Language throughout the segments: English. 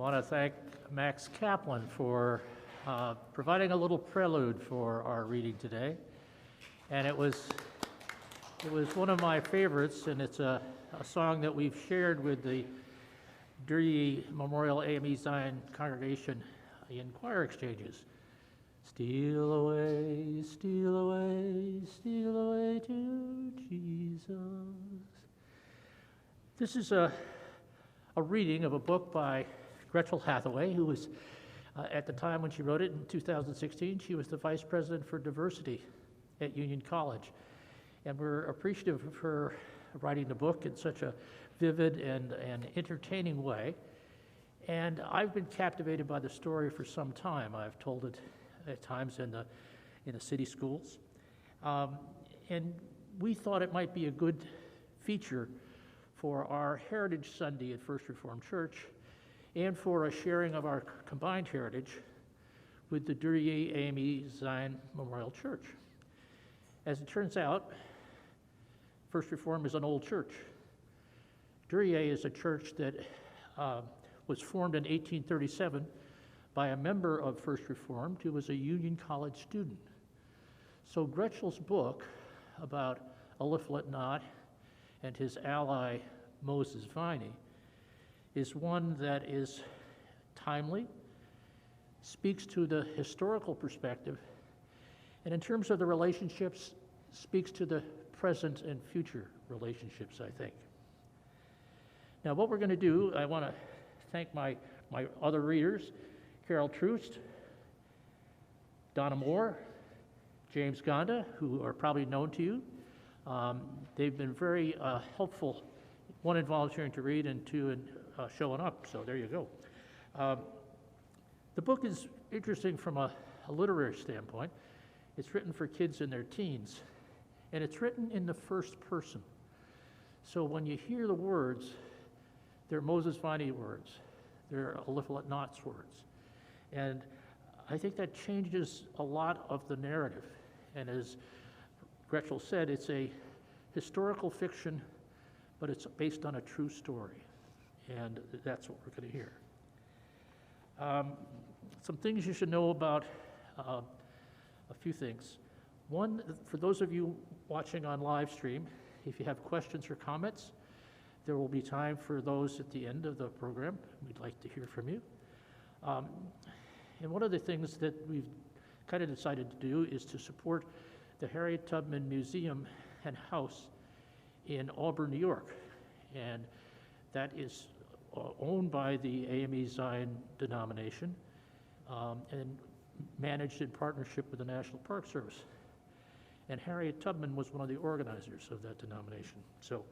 want to thank Max Kaplan for providing a little prelude for our reading today. And it was one of my favorites, and it's a song that we've shared with the Duryee Memorial AME Zion congregation in choir exchanges. Steal away, steal away, steal away to Jesus. This is a reading of a book by Gretchel Hathaway, who was, at the time when she wrote it in 2016, she was the Vice President for Diversity at Union College. And we're appreciative of her writing the book in such a vivid and entertaining way. And I've been captivated by the story for some time. I've told it at times in the city schools. And we thought it might be a good feature for our Heritage Sunday at First Reformed Church and for a sharing of our combined heritage with the Duryee AME Zion Memorial Church. As it turns out, First Reformed is an old church. Duryee is a church that was formed in 1837 by a member of First Reformed who was a Union College student. So Gretchel's book about Eliphalet and his ally Moses Viney is one that is timely, speaks to the historical perspective, and in terms of the relationships, speaks to the present and future relationships, I think. Now, what we're going to do, I want to thank my other readers, Carol Troost, Donna Moore, James Gonda, who are probably known to you. They've been very helpful, one in volunteering to read and two in showing up, so there you go. The book is interesting from a literary standpoint. It's written for kids in their teens, and it's written in the first person. So when you hear the words, they're Moses Viney words, they're Eliphalet words. And I think that changes a lot of the narrative. And as Gretchel said, it's a historical fiction, but it's based on a true story. And that's what we're going to hear. Some things you should know about a few things. One, for those of you watching on live stream, if you have questions or comments, there will be time for those at the end of the program. We'd like to hear from you. And one of the things that we've kind of decided to do is to support the Harriet Tubman Museum and House in Auburn, New York. And that is owned by the AME Zion denomination and managed in partnership with the National Park Service. And Harriet Tubman was one of the organizers of that denomination. So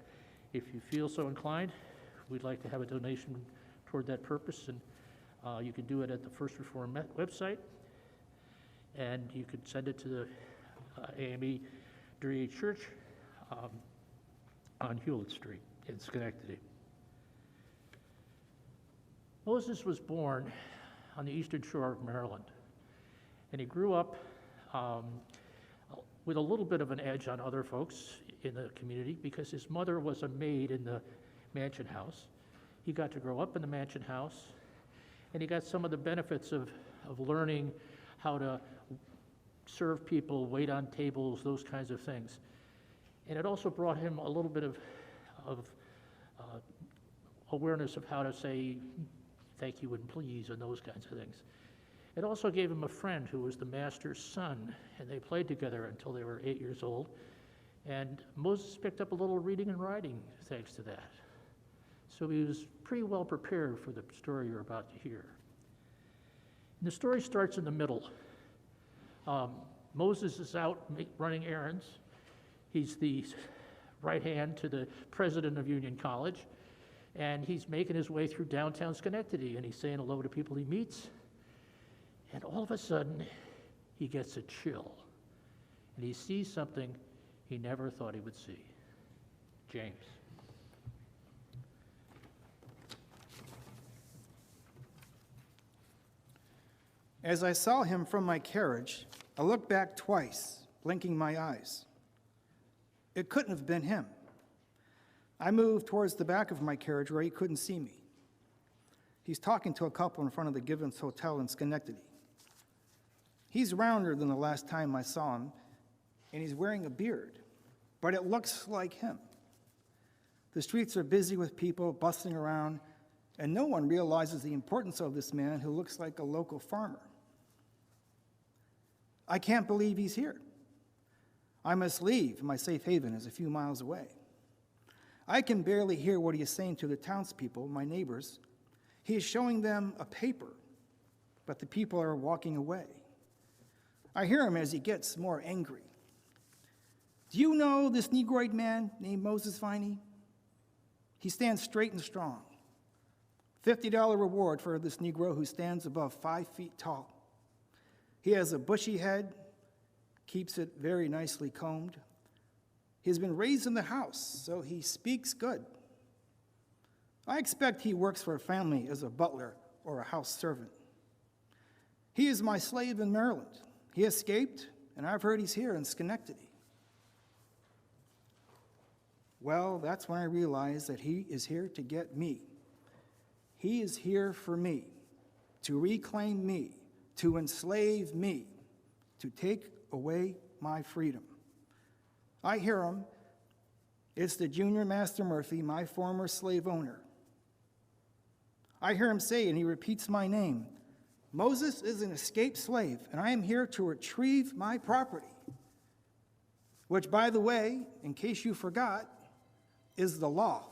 if you feel so inclined, we'd like to have a donation toward that purpose, and you can do it at the First Reformed website, and you could send it to the AME Duryee Church on Hewlett Street in Schenectady. Moses was born on the eastern shore of Maryland, and he grew up with a little bit of an edge on other folks in the community because his mother was a maid in the mansion house. He got to grow up in the mansion house, and he got some of the benefits of learning how to serve people, wait on tables, those kinds of things. And it also brought him a little bit of awareness of how to say thank you and please and those kinds of things. It also gave him a friend who was the master's son, and they played together until they were 8 years old. And Moses picked up a little reading and writing thanks to that. So he was pretty well prepared for the story you're about to hear. And the story starts in the middle. Moses is out running errands. He's the right hand to the president of Union College, and he's making his way through downtown Schenectady, and he's saying hello to people he meets. And all of a sudden, he gets a chill, and he sees something he never thought he would see. James. As I saw him from my carriage, I looked back twice, blinking my eyes. It couldn't have been him. I moved towards the back of my carriage where he couldn't see me. He's talking to a couple in front of the Givens Hotel in Schenectady. He's rounder than the last time I saw him, and he's wearing a beard, but it looks like him. The streets are busy with people bustling around, and no one realizes the importance of this man who looks like a local farmer. I can't believe he's here. I must leave. My safe haven is a few miles away. I can barely hear what he is saying to the townspeople, my neighbors. He is showing them a paper, but the people are walking away. I hear him as he gets more angry. Do you know this Negroid man named Moses Viney? He stands straight and strong. $50 reward for this Negro who stands above 5 feet tall. He has a bushy head, keeps it very nicely combed. He has been raised in the house, so he speaks good. I expect he works for a family as a butler or a house servant. He is my slave in Maryland. He escaped, and I've heard he's here in Schenectady. Well, that's when I realized that he is here to get me. He is here for me, to reclaim me, to enslave me, to take away my freedom. I hear him. It's the Junior Master Murphy, my former slave owner. I hear him say, and he repeats my name, Moses is an escaped slave, and I am here to retrieve my property, which, by the way, in case you forgot, is the law.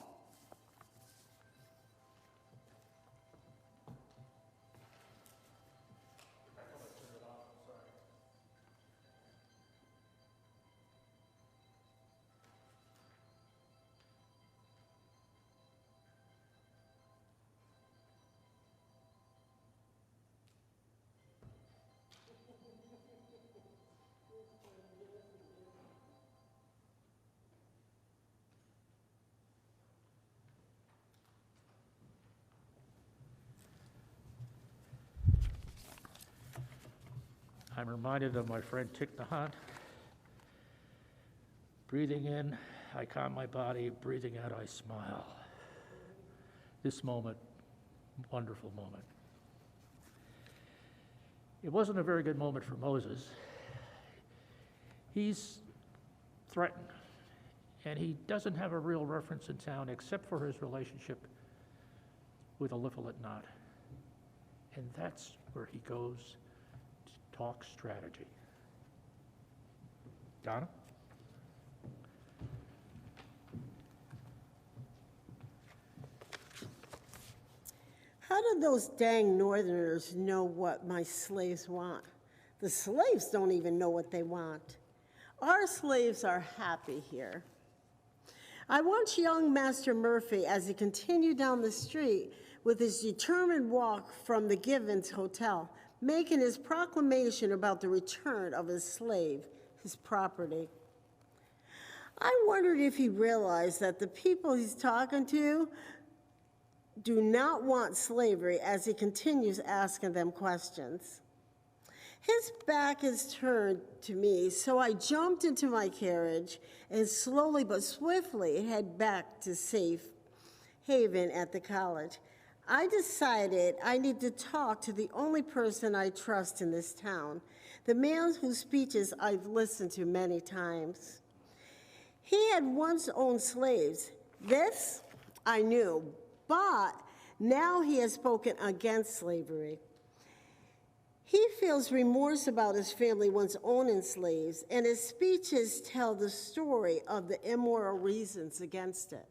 I'm reminded of my friend Thich Nhat Hanh. Breathing in, I calm my body. Breathing out, I smile. This moment, wonderful moment. It wasn't a very good moment for Moses. He's threatened, and he doesn't have a real reference in town except for his relationship with Eliphalet. And that's where he goes to talk strategy. Donna? How do those dang Northerners know what my slaves want? The slaves don't even know what they want. Our slaves are happy here. I watched young Master Murphy as he continued down the street with his determined walk from the Givens Hotel, making his proclamation about the return of his slave, his property. I wondered if he realized that the people he's talking to do not want slavery as he continues asking them questions. His back is turned to me, so I jumped into my carriage and slowly but swiftly head back to safe haven at the college. I decided I need to talk to the only person I trust in this town, the man whose speeches I've listened to many times. He had once owned slaves. This I knew, but now he has spoken against slavery. He feels remorse about his family once owning slaves, and his speeches tell the story of the immoral reasons against it.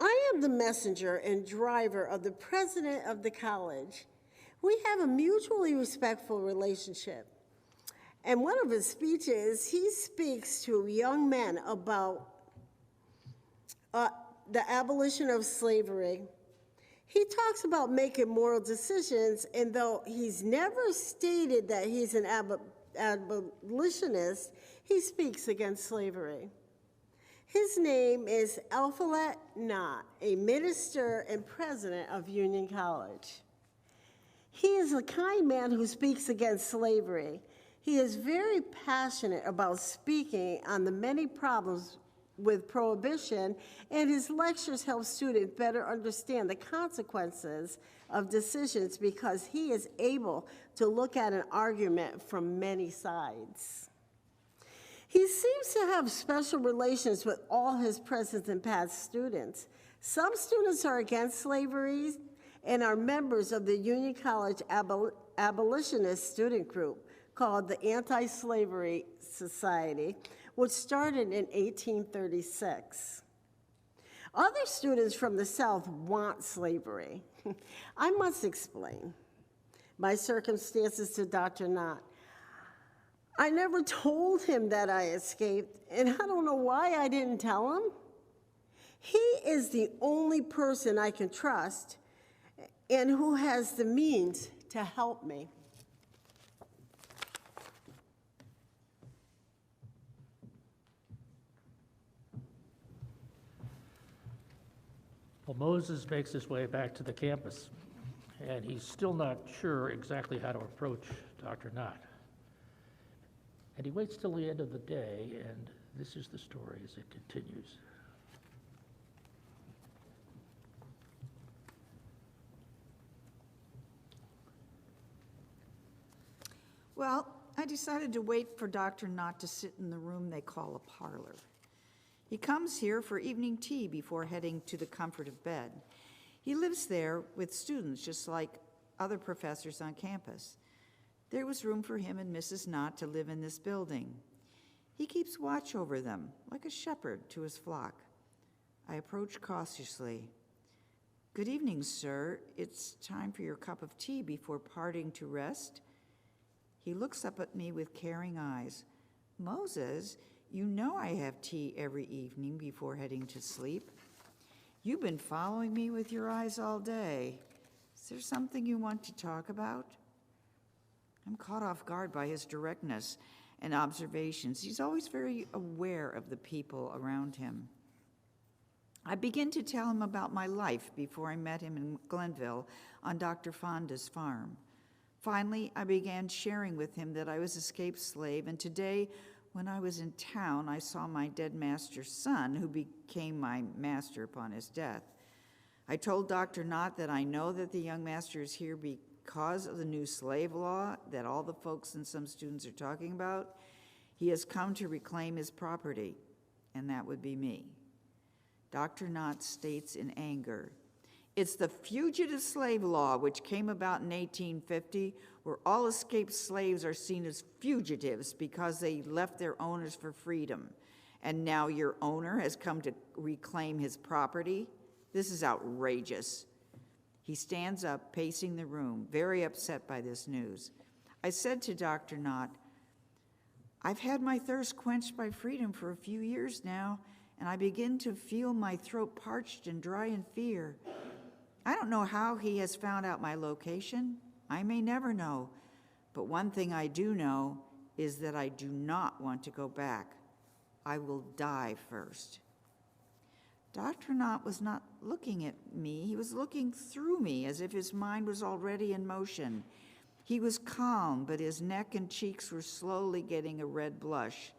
I am the messenger and driver of the president of the college. We have a mutually respectful relationship. And one of his speeches, he speaks to young men about the abolition of slavery. He talks about making moral decisions, and though he's never stated that he's an abolitionist, he speaks against slavery. His name is Eliphalet, a minister and president of Union College. He is a kind man who speaks against slavery. He is very passionate about speaking on the many problems with prohibition, and his lectures help students better understand the consequences of decisions because he is able to look at an argument from many sides. He seems to have special relations with all his present and past students. Some students are against slavery and are members of the Union College abolitionist student group called the Anti-Slavery Society, which started in 1836. Other students from the South want slavery. I must explain my circumstances to Dr. Knott. I never told him that I escaped, and I don't know why I didn't tell him. He is the only person I can trust and who has the means to help me. Well, Moses makes his way back to the campus, and he's still not sure exactly how to approach Dr. Knott. And he waits till the end of the day, and this is the story as it continues. Well, I decided to wait for Dr. Knott to sit in the room they call a parlor. He comes here for evening tea before heading to the comfort of bed. He lives there with students just like other professors on campus. There was room for him and Mrs. Knott to live in this building. He keeps watch over them like a shepherd to his flock. I approach cautiously. "Good evening, sir. It's time for your cup of tea before parting to rest." He looks up at me with caring eyes. "Moses, you know I have tea every evening before heading to sleep. You've been following me with your eyes all day. Is there something you want to talk about?" I'm caught off guard by his directness and observations. He's always very aware of the people around him. I begin to tell him about my life before I met him in Glenville on Dr. Fonda's farm. Finally, I began sharing with him that I was an escaped slave, and today, when I was in town, I saw my dead master's son, who became my master upon his death. I told Dr. Knott that I know that the young master is here because of the new slave law that all the folks and some students are talking about. He has come to reclaim his property, and that would be me. Dr. Knott states in anger, "It's the fugitive slave law which came about in 1850, where all escaped slaves are seen as fugitives because they left their owners for freedom. And now your owner has come to reclaim his property? This is outrageous." He stands up, pacing the room, very upset by this news. I said to Dr. Knott, "I've had my thirst quenched by freedom for a few years now, and I begin to feel my throat parched and dry in fear. I don't know how he has found out my location. I may never know. But one thing I do know is that I do not want to go back. I will die first." Dr. Knott was not looking at me. He was looking through me as if his mind was already in motion. He was calm, but his neck and cheeks were slowly getting a red blush.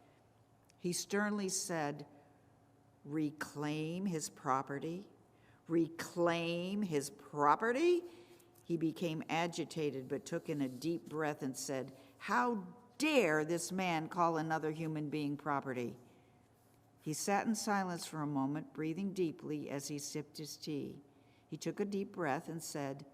He sternly said, "Reclaim his property? Reclaim his property?" He became agitated, but took in a deep breath and said, "How dare this man call another human being property?" He sat in silence for a moment, breathing deeply as he sipped his tea. He took a deep breath and said,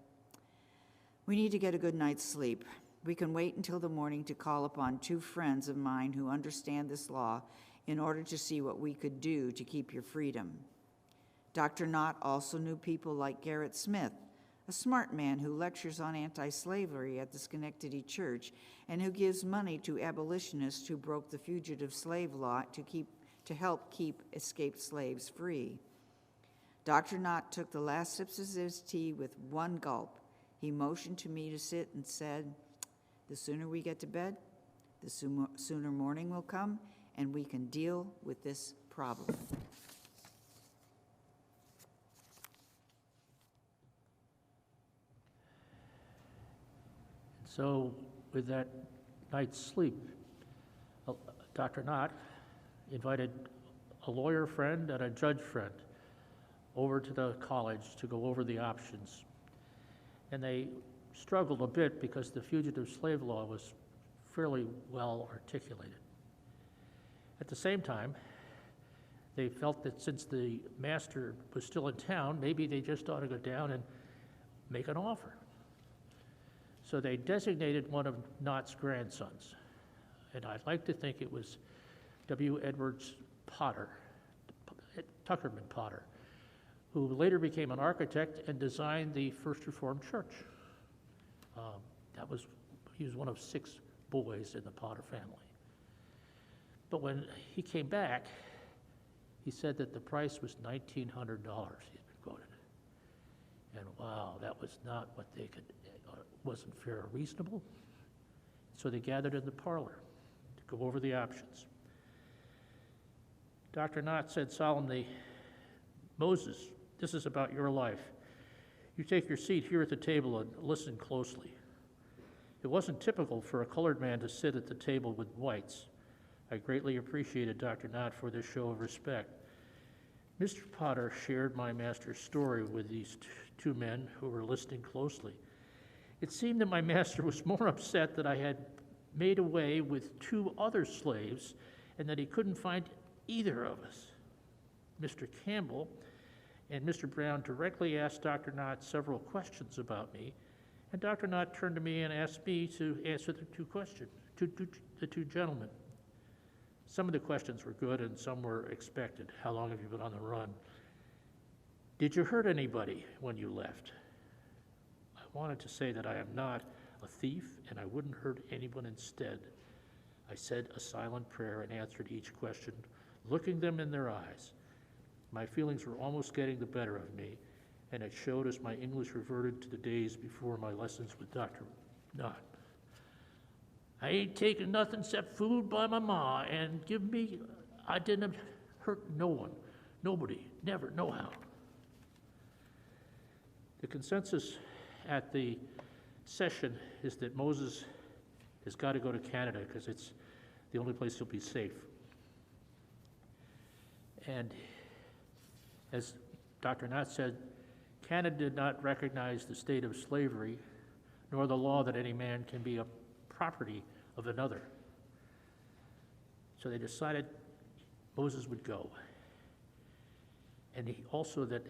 "We need to get a good night's sleep. We can wait until the morning to call upon 2 friends of mine who understand this law in order to see what we could do to keep your freedom." Dr. Knott also knew people like Gerrit Smith, a smart man who lectures on anti-slavery at the Schenectady Church and who gives money to abolitionists who broke the fugitive slave law to help keep escaped slaves free. Dr. Knott took the last sips of his tea with one gulp. He motioned to me to sit and said, "The sooner we get to bed, the sooner morning will come, and we can deal with this problem." So with that night's sleep, Dr. Knott invited a lawyer friend and a judge friend over to the college to go over the options. And they struggled a bit because the fugitive slave law was fairly well articulated. At the same time, they felt that since the master was still in town, maybe they just ought to go down and make an offer. So they designated one of Nott's grandsons, and I'd like to think it was W. Edwards Potter, Tuckerman Potter, who later became an architect and designed the First Reformed Church. He was one of 6 boys in the Potter family. But when he came back, he said that the price was $1,900 he'd been quoted. And wow, that was not what they could, wasn't fair or reasonable. So they gathered in the parlor to go over the options. Dr. Nott said solemnly, "Moses, this is about your life. You take your seat here at the table and listen closely. It wasn't typical for a colored man to sit at the table with whites. I greatly appreciated Dr. Nott for this show of respect. Mr. Potter shared my master's story with these 2 men who were listening closely. It seemed that my master was more upset that I had made away with 2 other slaves and that he couldn't find either of us. Mr. Campbell and Mr. Brown directly asked Dr. Nott several questions about me, and Dr. Nott turned to me and asked me to answer the 2 questions, the 2 gentlemen. Some of the questions were good and some were expected. How long have you been on the run? Did you hurt anybody when you left? I wanted to say that I am not a thief and I wouldn't hurt anyone instead. I said a silent prayer and answered each question, looking them in their eyes. My feelings were almost getting the better of me, and it showed as my English reverted to the days before my lessons with Dr. Nott. I ain't taking nothing except food by my ma, and I didn't hurt no one, nobody, never, no how. The consensus at the session is that Moses has got to go to Canada because it's the only place he'll be safe. And as Dr. Nott said, Canada did not recognize the state of slavery, nor the law that any man can be a property of another. So they decided Moses would go. And he also that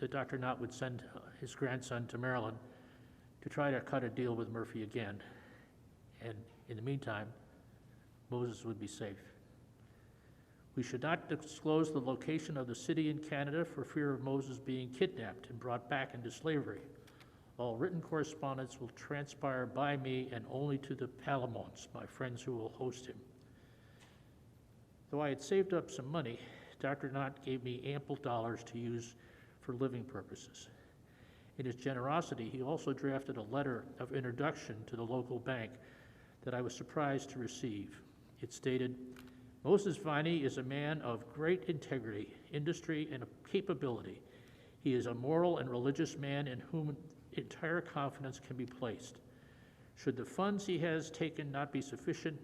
Dr. Nott would send his grandson to Maryland to try to cut a deal with Murphy again. And in the meantime, Moses would be safe. We should not disclose the location of the city in Canada for fear of Moses being kidnapped and brought back into slavery. All written correspondence will transpire by me and only to the Palamonts, my friends who will host him. Though I had saved up some money, Dr. Nott gave me ample dollars to use for living purposes. In his generosity, he also drafted a letter of introduction to the local bank that I was surprised to receive. It stated, Moses Viney is a man of great integrity, industry, and capability. He is a moral and religious man in whom entire confidence can be placed. Should the funds he has taken not be sufficient,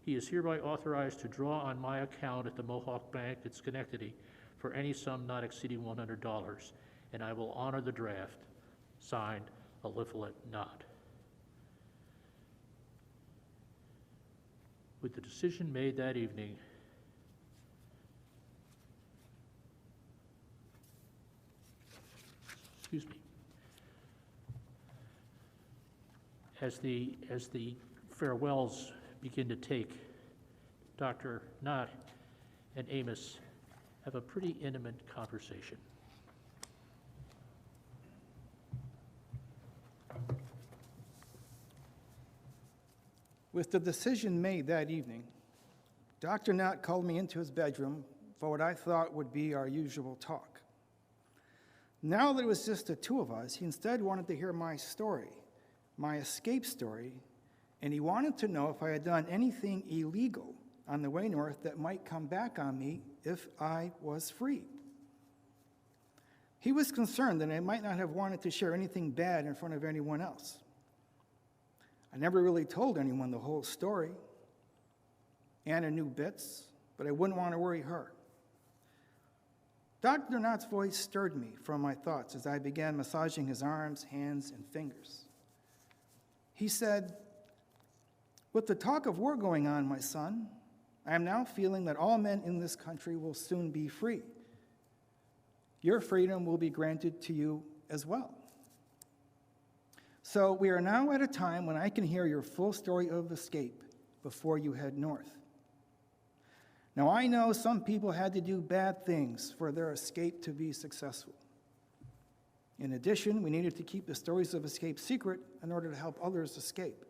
he is hereby authorized to draw on my account at the Mohawk Bank at Schenectady for any sum not exceeding $100, and I will honor the draft. Signed, Eliphalet Nott. With the decision made that evening, excuse me, as the farewells begin to take, Dr. Nott and Amos have a pretty intimate conversation. With the decision made that evening, Dr. Nott called me into his bedroom for what I thought would be our usual talk. Now that it was just the 2 of us, he instead wanted to hear my story, my escape story, and he wanted to know if I had done anything illegal on the way north that might come back on me if I was free. He was concerned that I might not have wanted to share anything bad in front of anyone else. I never really told anyone the whole story. Anna knew bits, but I wouldn't want to worry her. Dr. Knott's voice stirred me from my thoughts as I began massaging his arms, hands, and fingers. He said, "With the talk of war going on, my son, I am now feeling that all men in this country will soon be free. Your freedom will be granted to you as well. So we are now at a time when I can hear your full story of escape before you head north. Now, I know some people had to do bad things for their escape to be successful. In addition, we needed to keep the stories of escape secret in order to help others escape.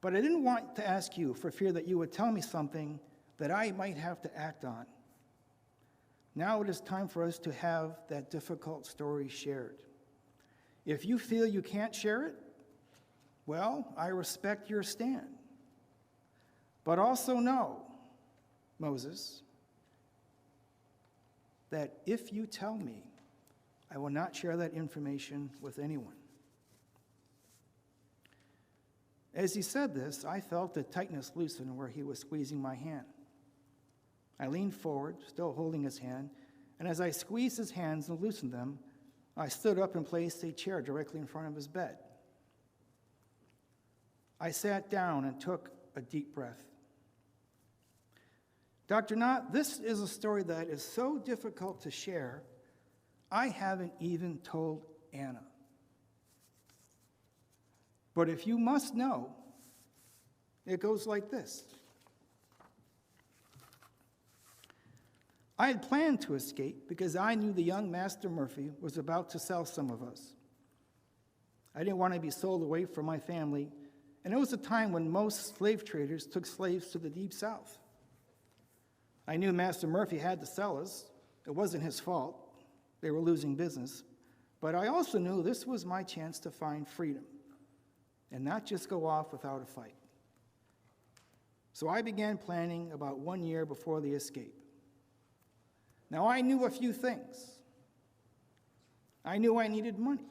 But I didn't want to ask you for fear that you would tell me something that I might have to act on. Now it is time for us to have that difficult story shared. If you feel you can't share it, well, I respect your stand. But also know, Moses, that if you tell me, I will not share that information with anyone." As he said this, I felt the tightness loosen where he was squeezing my hand. I leaned forward, still holding his hand, and as I squeezed his hands and loosened them, I stood up and placed a chair directly in front of his bed. I sat down and took a deep breath. Dr. Knott, this is a story that is so difficult to share, I haven't even told Anna. But if you must know, it goes like this. I had planned to escape because I knew the young Master Murphy was about to sell some of us. I didn't want to be sold away from my family, and it was a time when most slave traders took slaves to the Deep South. I knew Master Murphy had to sell us. It wasn't his fault. They were losing business. But I also knew this was my chance to find freedom and not just go off without a fight. So I began planning about 1 year before the escape. Now, I knew a few things. I knew I needed money.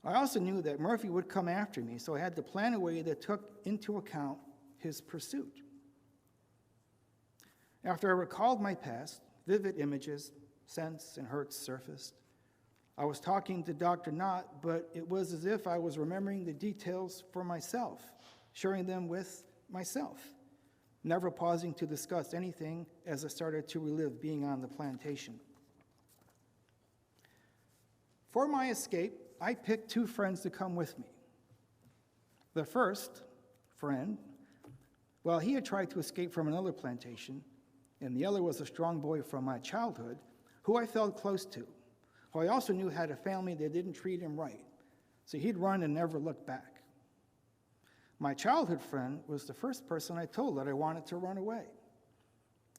I also knew that Murphy would come after me, so I had to plan a way that took into account his pursuit. After I recalled my past, vivid images, scents, and hurts surfaced. I was talking to Dr. Knott, but it was as if I was remembering the details for myself, sharing them with myself, never pausing to discuss anything as I started to relive being on the plantation. For my escape, I picked 2 friends to come with me. The first friend, well, he had tried to escape from another plantation, and the other was a strong boy from my childhood who I felt close to, who I also knew had a family that didn't treat him right, so he'd run and never look back. My childhood friend was the first person I told that I wanted to run away.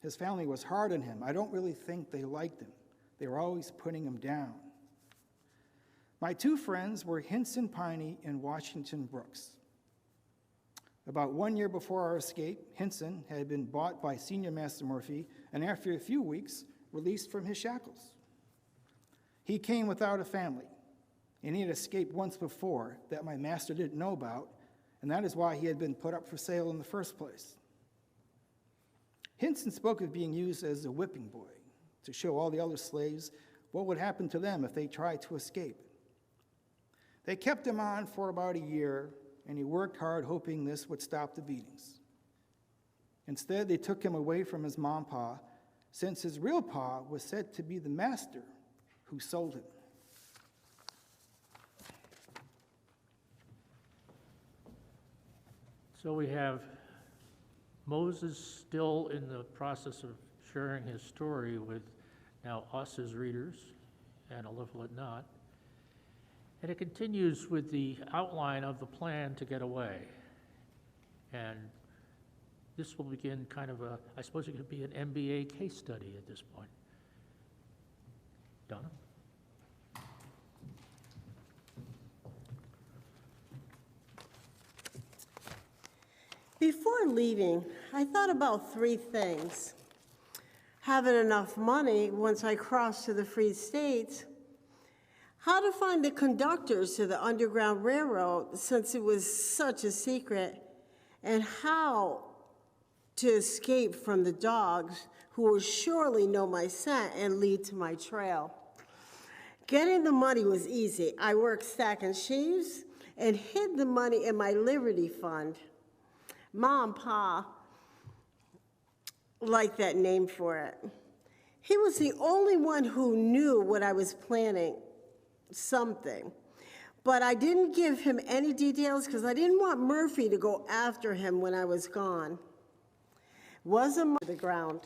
His family was hard on him. I don't really think they liked him. They were always putting him down. My 2 friends were Hinson Piney and Washington Brooks. About 1 year before our escape, Hinson had been bought by Senior Master Murphy and after a few weeks, released from his shackles. He came without a family, and he had escaped once before that my master didn't know about, and that is why he had been put up for sale in the first place. Hinson spoke of being used as a whipping boy to show all the other slaves what would happen to them if they tried to escape. They kept him on for about a year, and he worked hard hoping this would stop the beatings. Instead, they took him away from his mom and pa, since his real pa was said to be the master who sold him. So we have Moses still in the process of sharing his story with now us as readers and Eliphalet not. And it continues with the outline of the plan to get away. And this will begin kind of a, I suppose it could be an MBA case study at this point. Donna? Before leaving, I thought about 3 things. Having enough money once I crossed to the free states, how to find the conductors to the Underground Railroad since it was such a secret, and how to escape from the dogs who will surely know my scent and lead to my trail. Getting the money was easy. I worked stacking sheaves and hid the money in my Liberty Fund. Mom and Pa liked that name for it. He was the only one who knew what I was planning, something. But I didn't give him any details because I didn't want Murphy to go after him when I was gone. Wasn't the ground.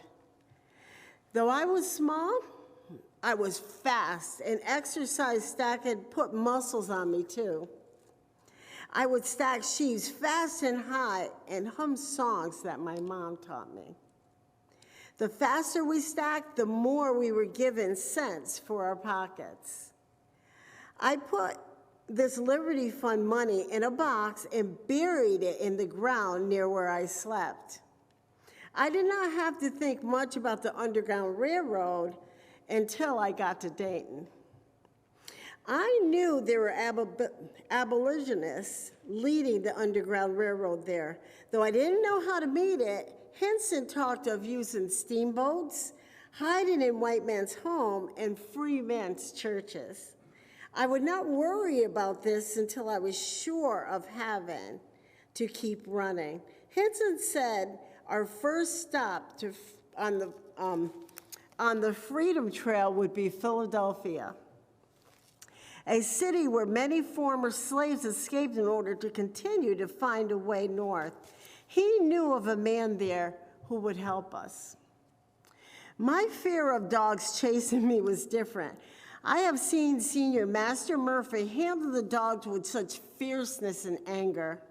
Though I was small, I was fast, and exercise stacking put muscles on me too. I would stack sheaves fast and high and hum songs that my mom taught me. The faster we stacked, the more we were given cents for our pockets. I put this Liberty Fund money in a box and buried it in the ground near where I slept. I did not have to think much about the Underground Railroad until I got to Dayton. I knew there were abolitionists leading the Underground Railroad there. Though I didn't know how to meet it, Henson talked of using steamboats, hiding in white man's home, and free men's churches. I would not worry about this until I was sure of having to keep running. Henson said our first stop on the Freedom Trail would be Philadelphia, a city where many former slaves escaped in order to continue to find a way north. He knew of a man there who would help us. My fear of dogs chasing me was different. I have seen Senior Master Murphy handle the dogs with such fierceness and anger.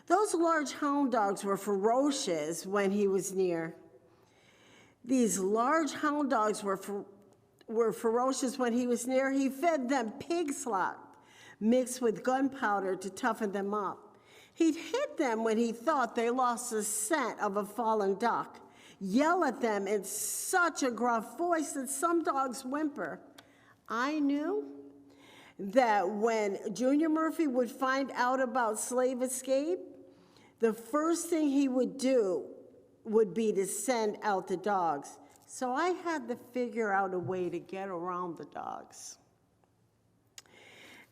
Those large hound dogs were ferocious when he was near. These large hound dogs were ferocious when he was near. He fed them pig slop mixed with gunpowder to toughen them up. He'd hit them when he thought they lost the scent of a fallen duck, yell at them in such a gruff voice that some dogs whimper. I knew that when Junior Murphy would find out about slave escape, the first thing he would do would be to send out the dogs. So I had to figure out a way to get around the dogs.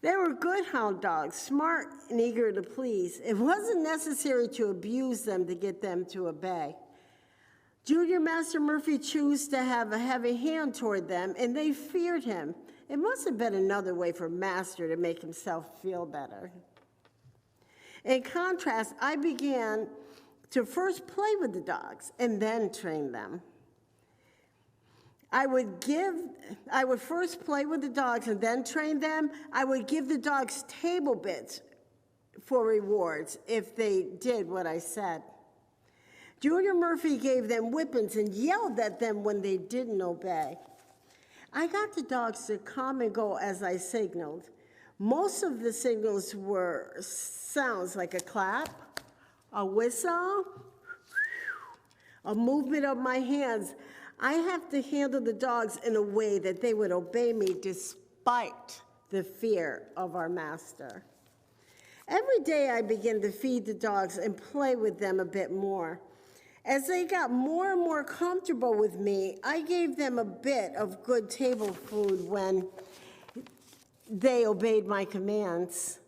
They were good hound dogs, smart and eager to please. It wasn't necessary to abuse them to get them to obey. Junior Master Murphy chose to have a heavy hand toward them, and they feared him. It must have been another way for Master to make himself feel better. In contrast, I began to first play with the dogs and then train them. I would first play with the dogs and then train them. I would give the dogs table bits for rewards if they did what I said. Junior Murphy gave them whippings and yelled at them when they didn't obey. I got the dogs to come and go as I signaled. Most of the signals were sounds like a clap, a whistle, a movement of my hands. I have to handle the dogs in a way that they would obey me despite the fear of our master. Every day I began to feed the dogs and play with them a bit more. As they got more and more comfortable with me, I gave them a bit of good table food when they obeyed my commands.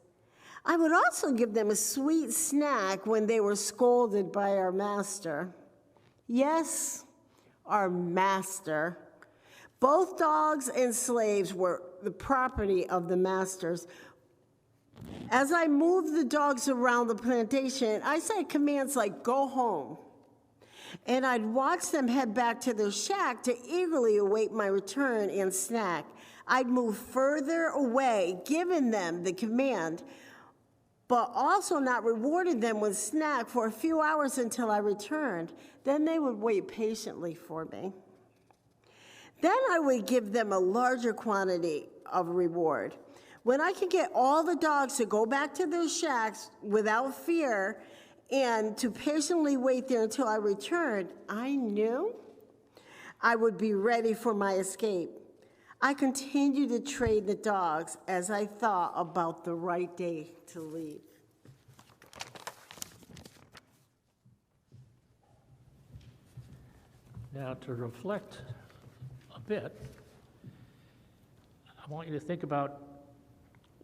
I would also give them a sweet snack when they were scolded by our master. Yes, our master. Both dogs and slaves were the property of the masters. As I moved the dogs around the plantation, I said commands like, "Go home." And I'd watch them head back to their shack to eagerly await my return and snack. I'd move further away, giving them the command, but also not rewarded them with snack for a few hours until I returned. Then they would wait patiently for me. Then I would give them a larger quantity of reward. When I could get all the dogs to go back to their shacks without fear and to patiently wait there until I returned, I knew I would be ready for my escape. I continued to train the dogs as I thought about the right day to leave. Now, to reflect a bit, I want you to think about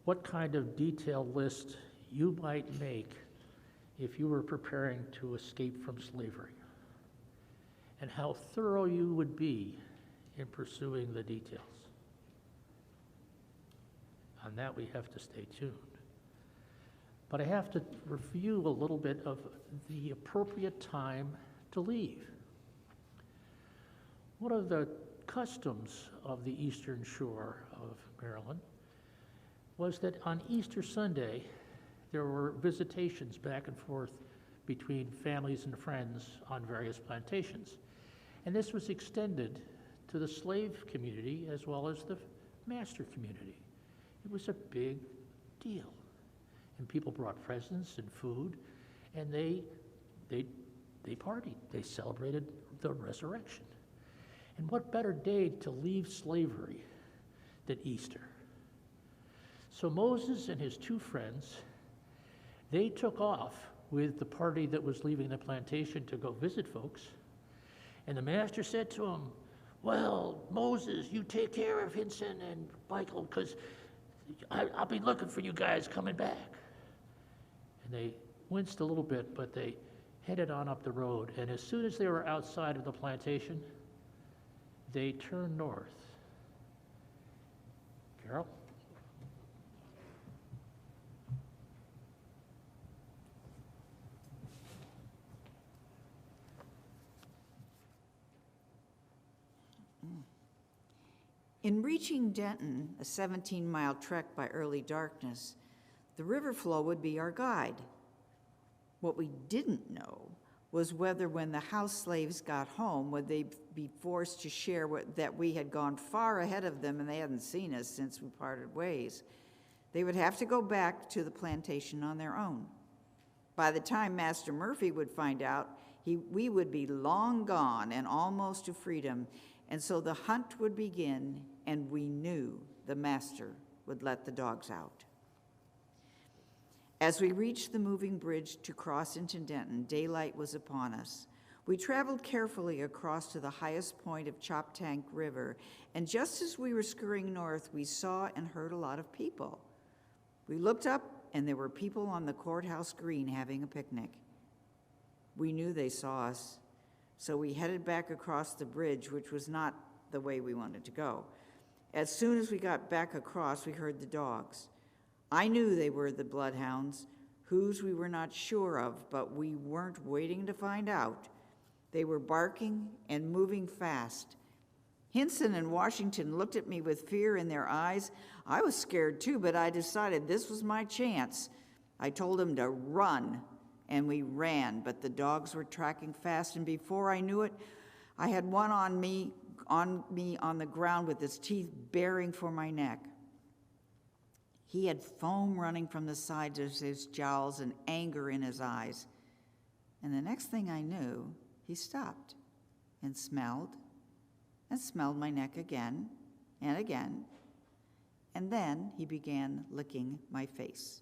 what kind of detailed list you might make if you were preparing to escape from slavery, and how thorough you would be in pursuing the details. On that, we have to stay tuned. But I have to review a little bit of the appropriate time to leave. One of the customs of the eastern shore of Maryland was that on Easter Sunday, there were visitations back and forth between families and friends on various plantations. And this was extended to the slave community as well as the master community. It was a big deal. And people brought presents and food, and they partied. They celebrated the resurrection. And what better day to leave slavery than Easter? So Moses and his two friends, they took off with the party that was leaving the plantation to go visit folks. And the master said to him, well, Moses, you take care of Hinson and Michael, because I'll be looking for you guys coming back. And they winced a little bit, but they headed on up the road. And as soon as they were outside of the plantation, they turned north. Carol? In reaching Denton, a 17-mile trek by early darkness, the river flow would be our guide. What we didn't know was whether when the house slaves got home, would they be forced to share that we had gone far ahead of them and they hadn't seen us since we parted ways. They would have to go back to the plantation on their own. By the time Master Murphy would find out, we would be long gone and almost to freedom, and so the hunt would begin, and we knew the master would let the dogs out. As we reached the moving bridge to cross into Denton, daylight was upon us. We traveled carefully across to the highest point of Choptank River, and just as we were scurrying north, we saw and heard a lot of people. We looked up, and there were people on the courthouse green having a picnic. We knew they saw us, so we headed back across the bridge, which was not the way we wanted to go. As soon as we got back across, we heard the dogs. I knew they were the bloodhounds, whose we were not sure of, but we weren't waiting to find out. They were barking and moving fast. Hinson and Washington looked at me with fear in their eyes. I was scared too, but I decided this was my chance. I told them to run, and we ran, but the dogs were tracking fast, and before I knew it, I had one on me on the ground with his teeth baring for my neck. He had foam running from the sides of his jowls and anger in his eyes. And the next thing I knew, he stopped and smelled my neck again and again, and then he began licking my face.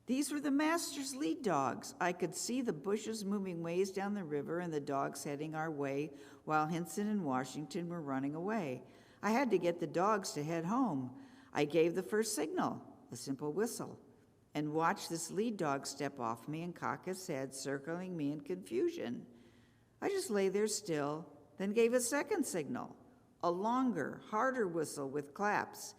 These were the master's lead dogs. I could see the bushes moving ways down the river and the dogs heading our way while Hinson and Washington were running away. I had to get the dogs to head home. I gave the first signal, a simple whistle, and watched this lead dog step off me and cock his head, circling me in confusion. I just lay there still, then gave a second signal, a longer, harder whistle with claps.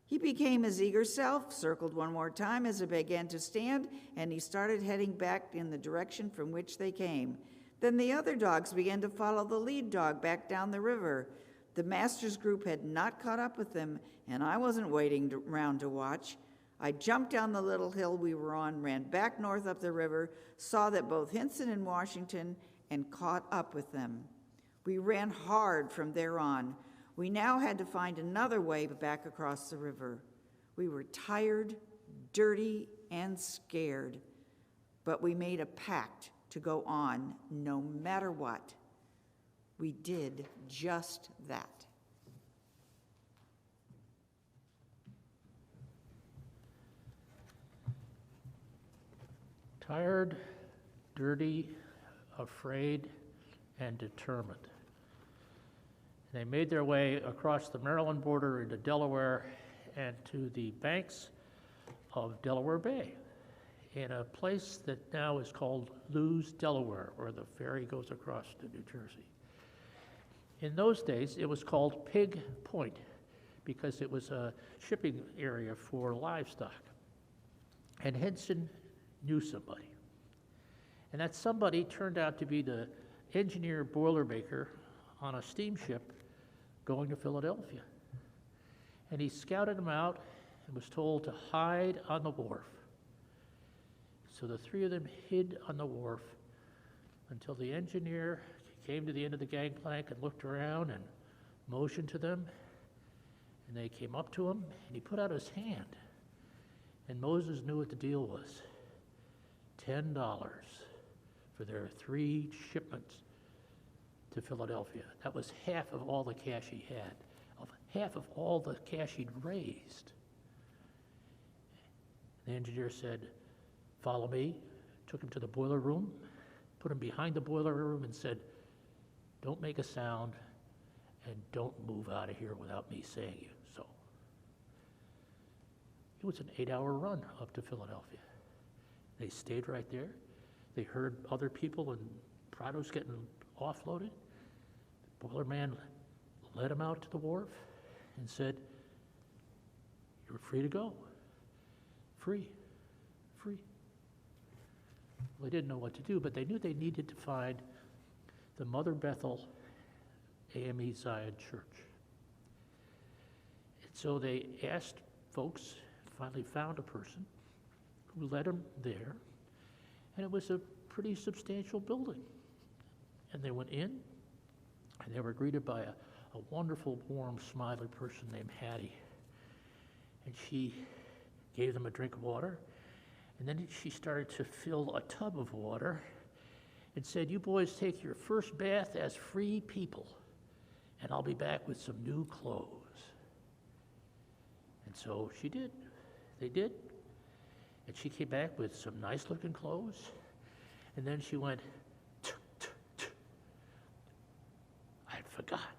He became his eager self, circled one more time as I began to stand, and he started heading back in the direction from which they came. Then the other dogs began to follow the lead dog back down the river. The master's group had not caught up with them, and I wasn't waiting around to watch. I jumped down the little hill we were on, ran back north up the river, saw that both Hinson and Washington, and caught up with them. We ran hard from there on. We now had to find another way back across the river. We were tired, dirty, and scared, but we made a pact to go on no matter what. We did just that. Tired, dirty, afraid, and determined. They made their way across the Maryland border into Delaware and to the banks of Delaware Bay, in a place that now is called Lewes, Delaware, where the ferry goes across to New Jersey. In those days, it was called Pig Point because it was a shipping area for livestock. And Henson knew somebody. And that somebody turned out to be the engineer boilermaker on a steamship going to Philadelphia. And he scouted him out and was told to hide on the wharf. So the three of them hid on the wharf until the engineer came to the end of the gangplank and looked around and motioned to them. And they came up to him, and he put out his hand. And Moses knew what the deal was. $10 for their 3 shipments to Philadelphia. That was half of all the cash he had, of half of all the cash he'd raised. The engineer said, "Follow me," took him to the boiler room, put him behind the boiler room and said, "Don't make a sound and don't move out of here without me saying you." So it was an 8-hour run up to Philadelphia. They stayed right there. They heard other people and Prado's getting offloaded. The boiler man led him out to the wharf and said, "You're free to go. Free. Free." Well, they didn't know what to do, but they knew they needed to find the Mother Bethel AME Zion Church. And so they asked folks, finally found a person who led them there, and it was a pretty substantial building. And they went in, and they were greeted by a wonderful, warm, smiley person named Hattie. And she gave them a drink of water, and then she started to fill a tub of water and said, "You boys take your first bath as free people, and I'll be back with some new clothes." And so she did. They did. And she came back with some nice-looking clothes, and then she went, "I forgot.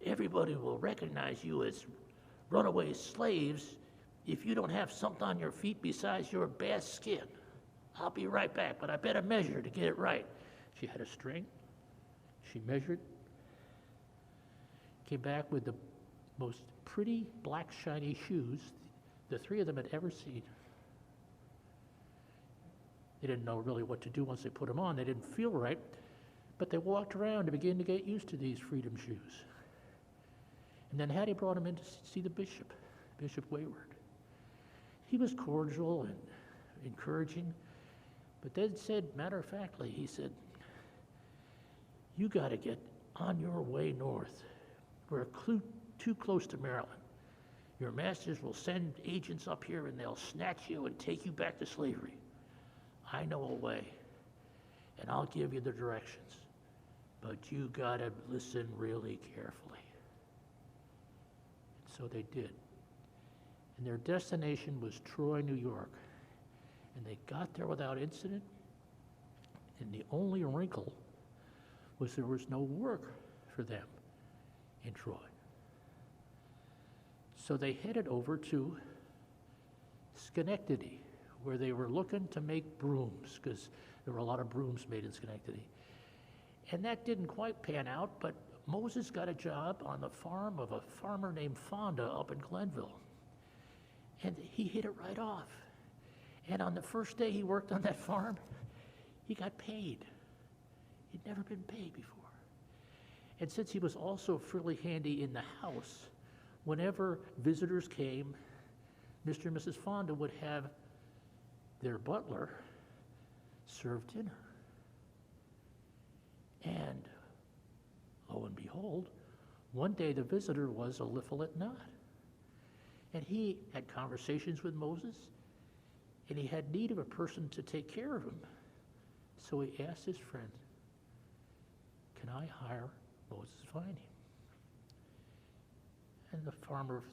Everybody will recognize you as runaway slaves if you don't have something on your feet besides your bare skin. I'll be right back, but I better measure to get it right." She had a string. She measured. Came back with the most pretty black shiny shoes the 3 of them had ever seen. They didn't know really what to do once they put them on. They didn't feel right, but they walked around to begin to get used to these freedom shoes. And then Hattie brought him in to see the bishop, Bishop Wayward. He was cordial and encouraging, but then said, matter-of-factly, he said, "You got to get on your way north. We're too close to Maryland. Your masters will send agents up here and they'll snatch you and take you back to slavery. I know a way, and I'll give you the directions, but you got to listen really carefully." And so they did. And their destination was Troy, New York. And they got there without incident. And the only wrinkle was there was no work for them in Troy. So they headed over to Schenectady, where they were looking to make brooms, because there were a lot of brooms made in Schenectady. And that didn't quite pan out, but Moses got a job on the farm of a farmer named Fonda up in Glenville. And he hit it right off. And on the first day he worked on that farm, he got paid. He'd never been paid before. And since he was also fairly handy in the house, whenever visitors came, Mr. and Mrs. Fonda would have their butler serve dinner. And lo and behold, one day the visitor was Eliphalet. And he had conversations with Moses, and he had need of a person to take care of him. So he asked his friend, "Can I hire Moses Viney?" And the farmer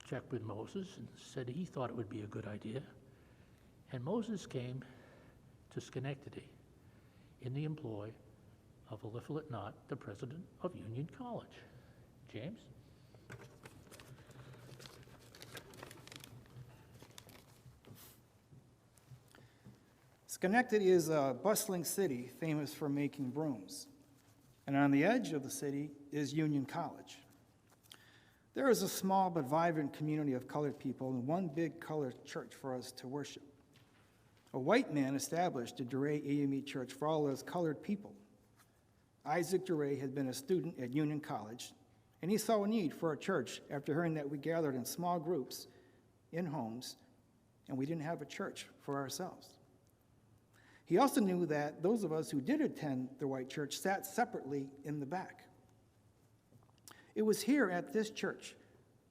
checked with Moses and said he thought it would be a good idea. And Moses came to Schenectady in the employ of Eliphalet Knott, the president of Union College. James? Schenectady is a bustling city famous for making brooms. And on the edge of the city is Union College. There is a small but vibrant community of colored people and one big colored church for us to worship. A white man established the Duryee AME Church for all those colored people. Isaac Duryee had been a student at Union College, and he saw a need for a church after hearing that we gathered in small groups in homes, and we didn't have a church for ourselves. He also knew that those of us who did attend the white church sat separately in the back. It was here at this church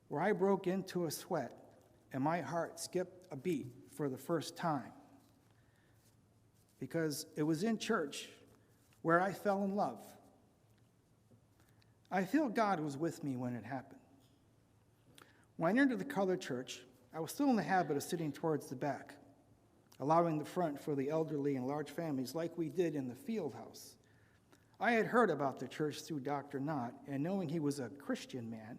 where I broke into a sweat and my heart skipped a beat for the first time, because it was in church where I fell in love. I feel God was with me when it happened. When I entered the colored church, I was still in the habit of sitting towards the back, allowing the front for the elderly and large families like we did in the field house. I had heard about the church through Dr. Knott, and knowing he was a Christian man,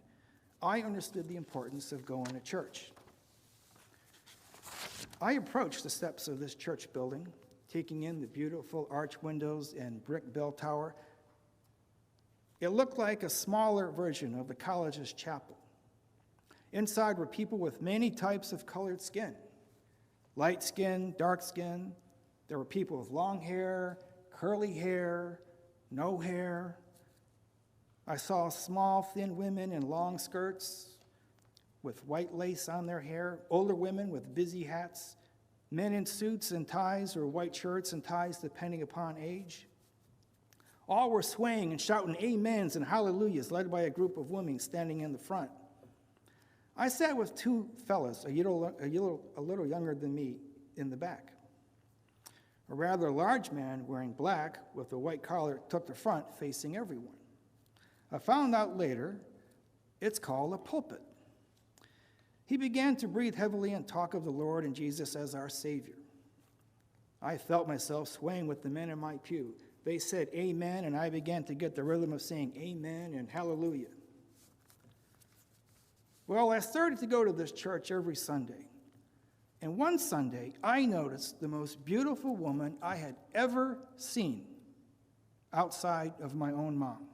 I understood the importance of going to church. I approached the steps of this church building, taking in the beautiful arch windows and brick bell tower. It looked like a smaller version of the college's chapel. Inside were people with many types of colored skin. Light skin, dark skin. There were people with long hair, curly hair, no hair. I saw small, thin women in long skirts with white lace on their hair, older women with busy hats, men in suits and ties or white shirts and ties depending upon age. All were swaying and shouting amens and hallelujahs, led by a group of women standing in the front. I sat with two fellas, a little younger than me, in the back. A rather large man wearing black with a white collar took the front, facing everyone. I found out later it's called a pulpit. He began to breathe heavily and talk of the Lord and Jesus as our Savior. I felt myself swaying with the men in my pew. They said amen, and I began to get the rhythm of saying amen and hallelujah. Well, I started to go to this church every Sunday. And one Sunday, I noticed the most beautiful woman I had ever seen outside of my own mom.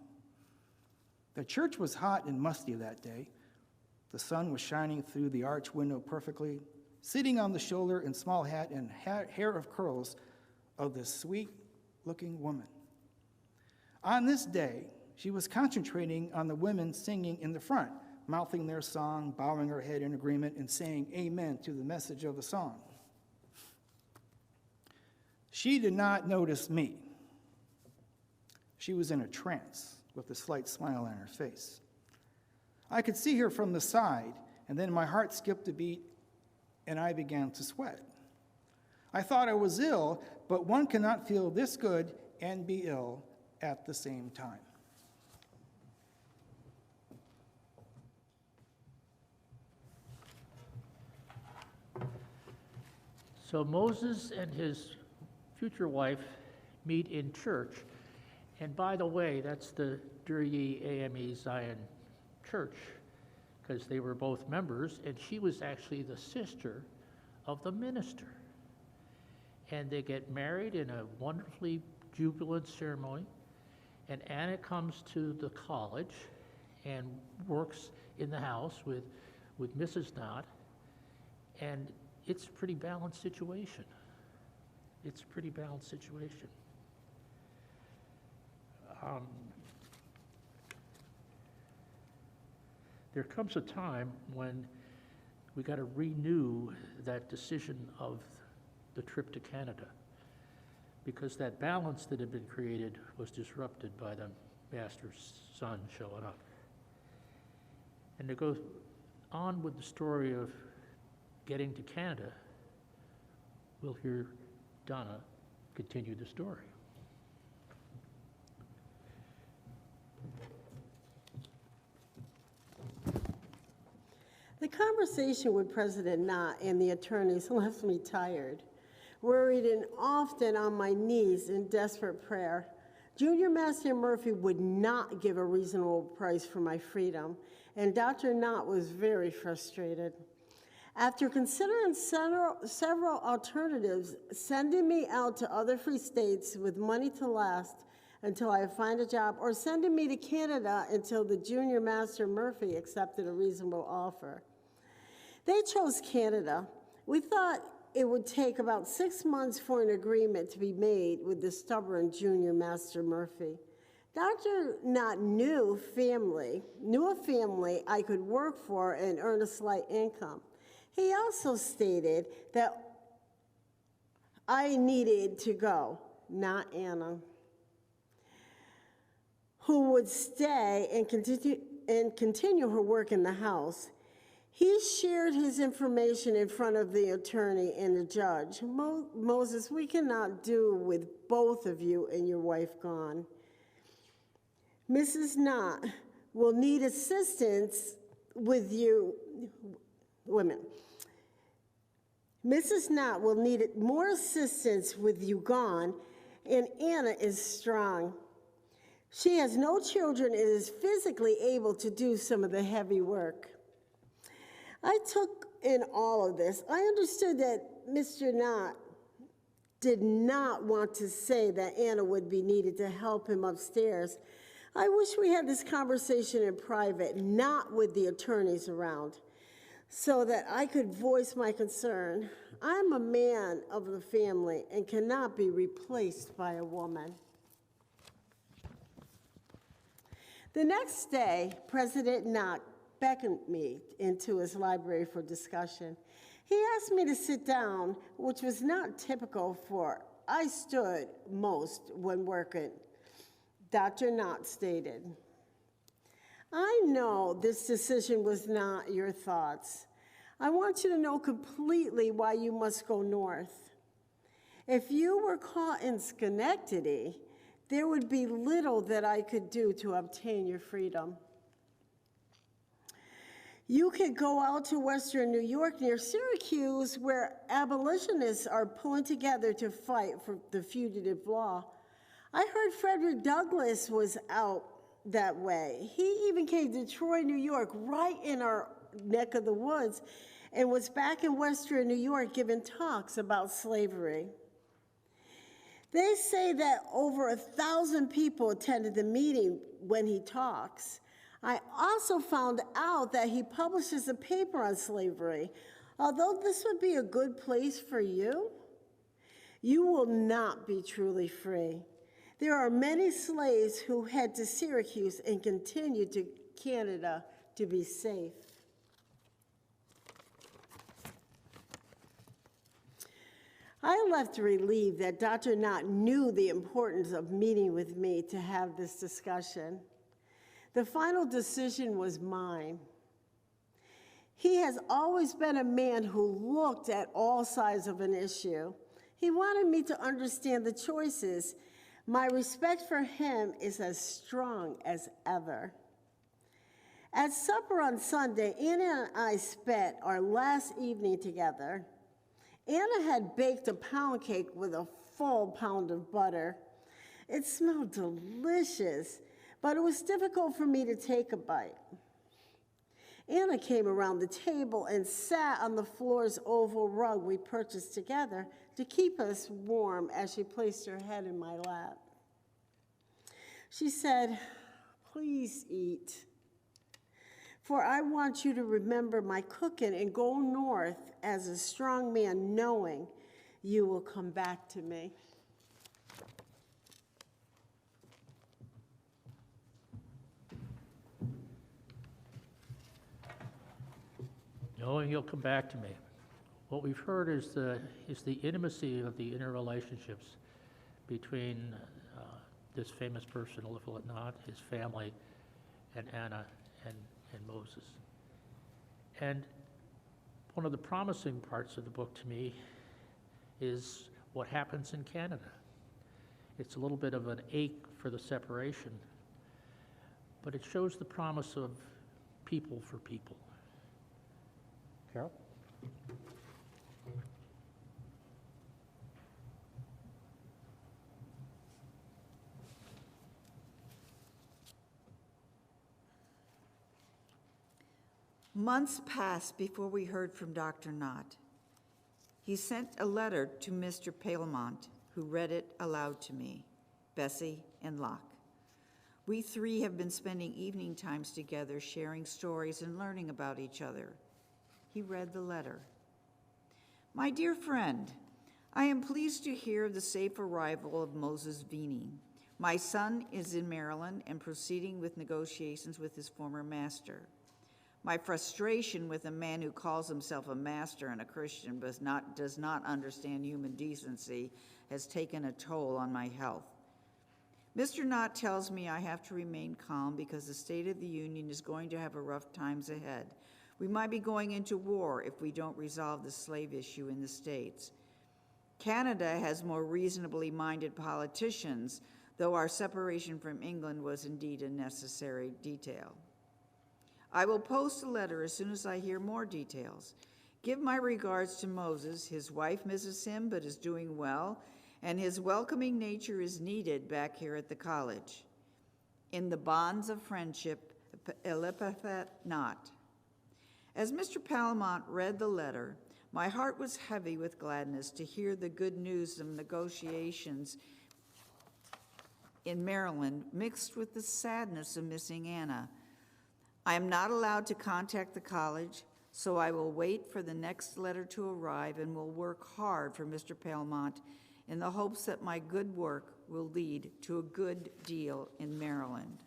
The church was hot and musty that day. The sun was shining through the arch window perfectly, sitting on the shoulder and small hat and hair of curls of this sweet-looking woman. On this day, she was concentrating on the women singing in the front, mouthing their song, bowing her head in agreement, and saying amen to the message of the song. She did not notice me. She was in a trance with a slight smile on her face. I could see her from the side, and then my heart skipped a beat, and I began to sweat. I thought I was ill, but one cannot feel this good and be ill at the same time. So Moses and his future wife meet in church. And by the way, that's the Duryee AME Zion Church, because they were both members, and she was actually the sister of the minister. And they get married in a wonderfully jubilant ceremony, and Anna comes to the college and works in the house with Mrs. Knott, and it's a pretty balanced situation. It's a pretty balanced situation. There comes a time when we got to renew that decision of the trip to Canada, because that balance that had been created was disrupted by the master's son showing up. And to go on with the story of getting to Canada, we'll hear Donna continue the story. The conversation with President Knott and the attorneys left me tired, worried, and often on my knees in desperate prayer Junior Master Murphy would not give a reasonable price for my freedom, and Dr. Knott was very frustrated. After considering several alternatives, sending me out to other free states with money to last until I find a job, or sending me to Canada until the Junior Master Murphy accepted a reasonable offer. They chose Canada. We thought it would take about 6 months for an agreement to be made with the stubborn Junior Master Murphy. Dr. Knott knew a family I could work for and earn a slight income. He also stated that I needed to go, not Anna, who would stay and continue her work in the house. He shared his information in front of the attorney and the judge. Moses, we cannot do with both of you and your wife gone. Mrs. Knott will need assistance with you. Women. Mrs. Knott will need more assistance with you gone, and Anna is strong. She has no children and is physically able to do some of the heavy work. I took in all of this. I understood that Mr. Knott did not want to say that Anna would be needed to help him upstairs. I wish we had this conversation in private, not with the attorneys around, so that I could voice my concern. I'm a man of the family and cannot be replaced by a woman. The next day, President Knott beckoned me into his library for discussion. He asked me to sit down, which was not typical for I stood most when working. Dr. Knott stated, I know this decision was not your thoughts. I want you to know completely why you must go north. If you were caught in Schenectady, there would be little that I could do to obtain your freedom. You could go out to Western New York near Syracuse, where abolitionists are pulling together to fight for the fugitive law. I heard Frederick Douglass was out that way. He even came to Troy, New York, right in our neck of the woods, and was back in Western New York giving talks about slavery. They say that over 1,000 people attended the meeting when he talks. I also found out that he publishes a paper on slavery. Although this would be a good place for you, you will not be truly free. There are many slaves who head to Syracuse and continue to Canada to be safe. I left relieved that Dr. Knott knew the importance of meeting with me to have this discussion. The final decision was mine. He has always been a man who looked at all sides of an issue. He wanted me to understand the choices. My respect for him is as strong as ever. At supper on Sunday, Anna and I spent our last evening together. Anna had baked a pound cake with a full pound of butter. It smelled delicious, but it was difficult for me to take a bite. Anna came around the table and sat on the floor's oval rug we purchased together to keep us warm as she placed her head in my lap. She said, "Please eat, for I want you to remember my cooking and go north as a strong man, knowing you will come back to me." Knowing you'll come back to me. What we've heard is the intimacy of the interrelationships between this famous person, Eliphalet Knott, his family, and Anna and Moses. And one of the promising parts of the book to me is what happens in Canada. It's a little bit of an ache for the separation, but it shows the promise of people for people. Carol? Months passed before we heard from Dr. Knott. He sent a letter to Mr. Palemont, who read it aloud to me, Bessie, and Locke. We three have been spending evening times together, sharing stories and learning about each other. He read the letter. My dear friend, I am pleased to hear the safe arrival of Moses Vini. My son is in Maryland and proceeding with negotiations with his former master. My frustration with a man who calls himself a master and a Christian but does not understand human decency has taken a toll on my health. Mr. Knott tells me I have to remain calm because the State of the Union is going to have a rough times ahead. We might be going into war if we don't resolve the slave issue in the States. Canada has more reasonably minded politicians, though our separation from England was indeed a necessary detail. I will post a letter as soon as I hear more details. Give my regards to Moses. His wife misses him but is doing well, and his welcoming nature is needed back here at the college. In the bonds of friendship, Eliphalet not. As Mr. Palemont read the letter, my heart was heavy with gladness to hear the good news of negotiations in Maryland mixed with the sadness of missing Anna. I am not allowed to contact the college, so I will wait for the next letter to arrive and will work hard for Mr. Palemont in the hopes that my good work will lead to a good deal in Maryland.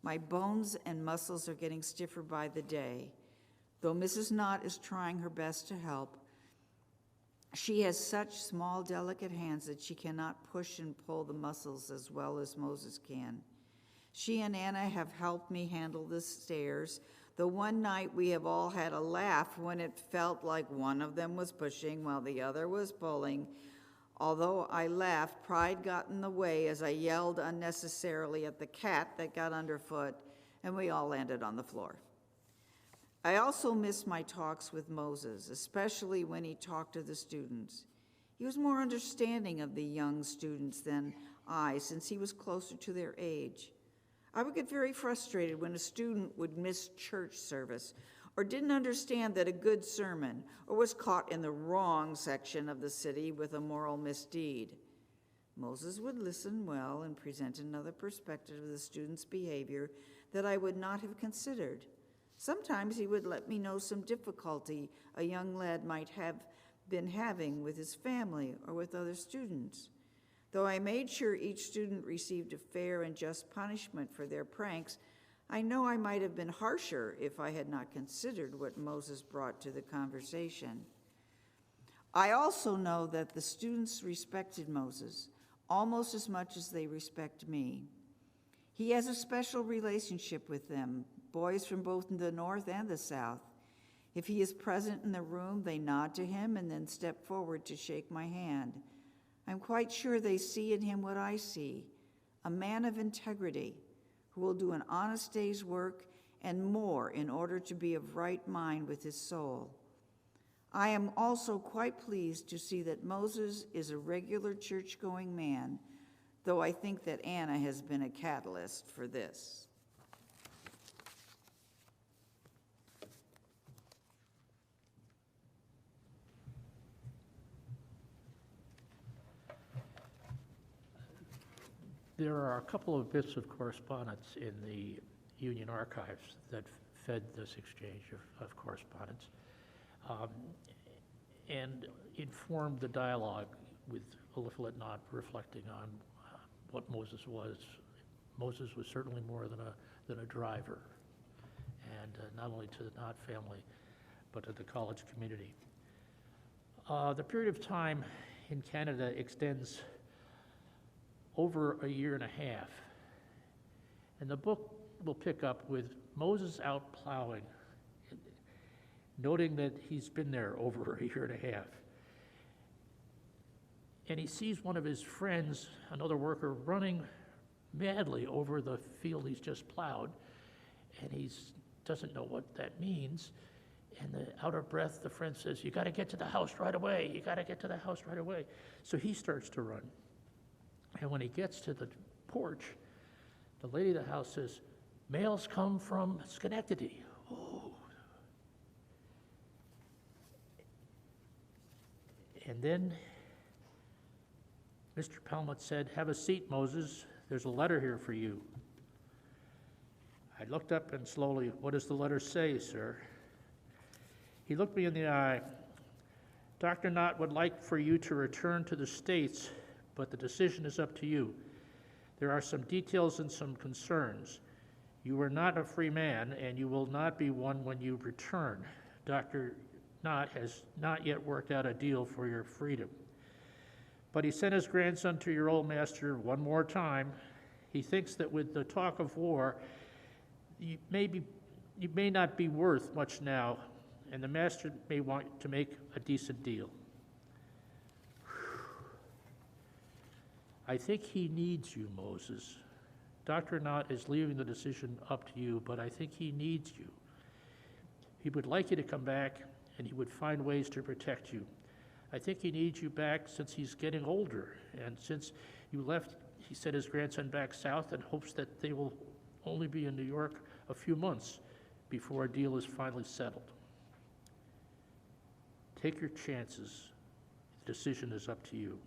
My bones and muscles are getting stiffer by the day. Though Mrs. Knott is trying her best to help, she has such small, delicate hands that she cannot push and pull the muscles as well as Moses can. She and Anna have helped me handle the stairs, though one night we have all had a laugh when it felt like one of them was pushing while the other was pulling. Although I laughed, pride got in the way as I yelled unnecessarily at the cat that got underfoot, and we all landed on the floor. I also miss my talks with Moses, especially when he talked to the students. He was more understanding of the young students than I, since he was closer to their age. I would get very frustrated when a student would miss church service or didn't understand that a good sermon or was caught in the wrong section of the city with a moral misdeed. Moses would listen well and present another perspective of the student's behavior that I would not have considered. Sometimes he would let me know some difficulty a young lad might have been having with his family or with other students. Though I made sure each student received a fair and just punishment for their pranks, I know I might have been harsher if I had not considered what Moses brought to the conversation. I also know that the students respected Moses almost as much as they respect me. He has a special relationship with them, boys from both the North and the South. If he is present in the room, they nod to him and then step forward to shake my hand. I'm quite sure they see in him what I see, a man of integrity who will do an honest day's work and more in order to be of right mind with his soul. I am also quite pleased to see that Moses is a regular church-going man, though I think that Anna has been a catalyst for this. There are a couple of bits of correspondence in the Union archives that fed this exchange of correspondence and informed the dialogue with Eliphalet not reflecting on what Moses was. Moses was certainly more than a driver, and not only to the Knott family, but to the college community. The period of time in Canada extends over a year and a half. And the book will pick up with Moses out plowing, noting that he's been there over a year and a half. And he sees one of his friends, another worker, running madly over the field he's just plowed, and he doesn't know what that means. And out of breath, the friend says, "You got to get to the house right away. You got to get to the house right away." So he starts to run. And when he gets to the porch, the lady of the house says, "Mails come from Schenectady." Oh, And then Mr. Pelmet said, "Have a seat, Moses. There's a letter here for you." I looked up and slowly, "What does the letter say, sir?" He looked me in the eye. "Dr. Knott would like for you to return to the States, but the decision is up to you. There are some details and some concerns. You are not a free man, and you will not be one when you return. Dr. Knott has not yet worked out a deal for your freedom. But he sent his grandson to your old master one more time. He thinks that with the talk of war, you may not be worth much now, and the master may want to make a decent deal." I think he needs you, Moses. Dr. Knott is leaving the decision up to you, but I think he needs you. He would like you to come back, and he would find ways to protect you. I think he needs you back since he's getting older, and since you left, he sent his grandson back south and hopes that they will only be in New York a few months before a deal is finally settled. Take your chances. The decision is up to you.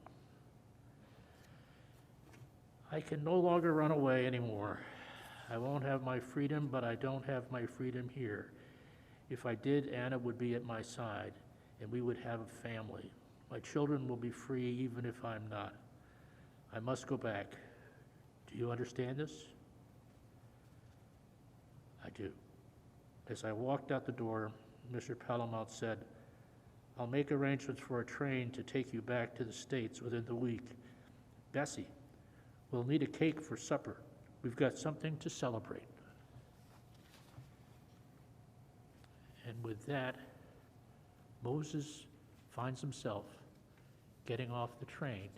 I can no longer run away anymore. I won't have my freedom, but I don't have my freedom here. If I did, Anna would be at my side, and we would have a family. My children will be free even if I'm not. I must go back. Do you understand this? I do. As I walked out the door, Mr. Palamont said, "I'll make arrangements for a train to take you back to the States within the week. Bessie, we'll need a cake for supper. We've got something to celebrate." And with that, Moses finds himself getting off the train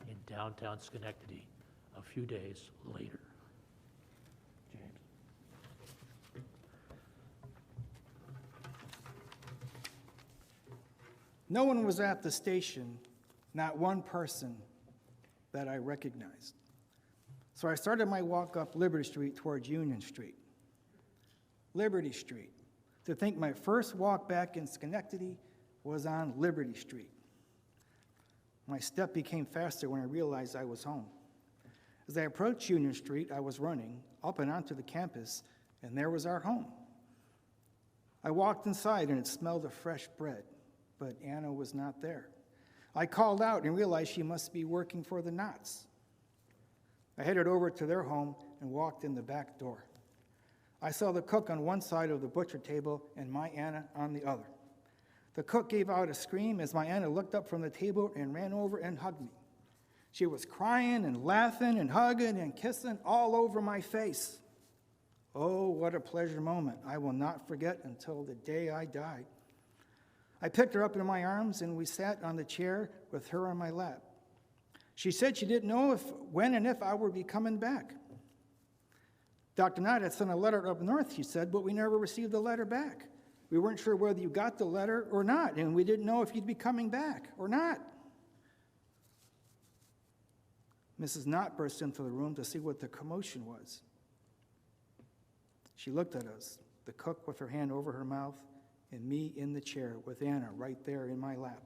in downtown Schenectady a few days later. James. No one was at the station, not one person that I recognized. So I started my walk up Liberty Street towards Union Street. Liberty Street. To think my first walk back in Schenectady was on Liberty Street. My step became faster when I realized I was home. As I approached Union Street, I was running up and onto the campus, and there was our home. I walked inside, and it smelled of fresh bread, but Anna was not there. I called out and realized she must be working for the Knotts. I headed over to their home and walked in the back door. I saw the cook on one side of the butcher table and my Anna on the other. The cook gave out a scream as my Anna looked up from the table and ran over and hugged me. She was crying and laughing and hugging and kissing all over my face. Oh, what a pleasure moment I will not forget until the day I die. I picked her up in my arms and we sat on the chair with her on my lap. She said she didn't know when and if I would be coming back. Dr. Knott had sent a letter up north, she said, but we never received the letter back. We weren't sure whether you got the letter or not, and we didn't know if you'd be coming back or not. Mrs. Knott burst into the room to see what the commotion was. She looked at us, the cook with her hand over her mouth, and me in the chair with Anna right there in my lap.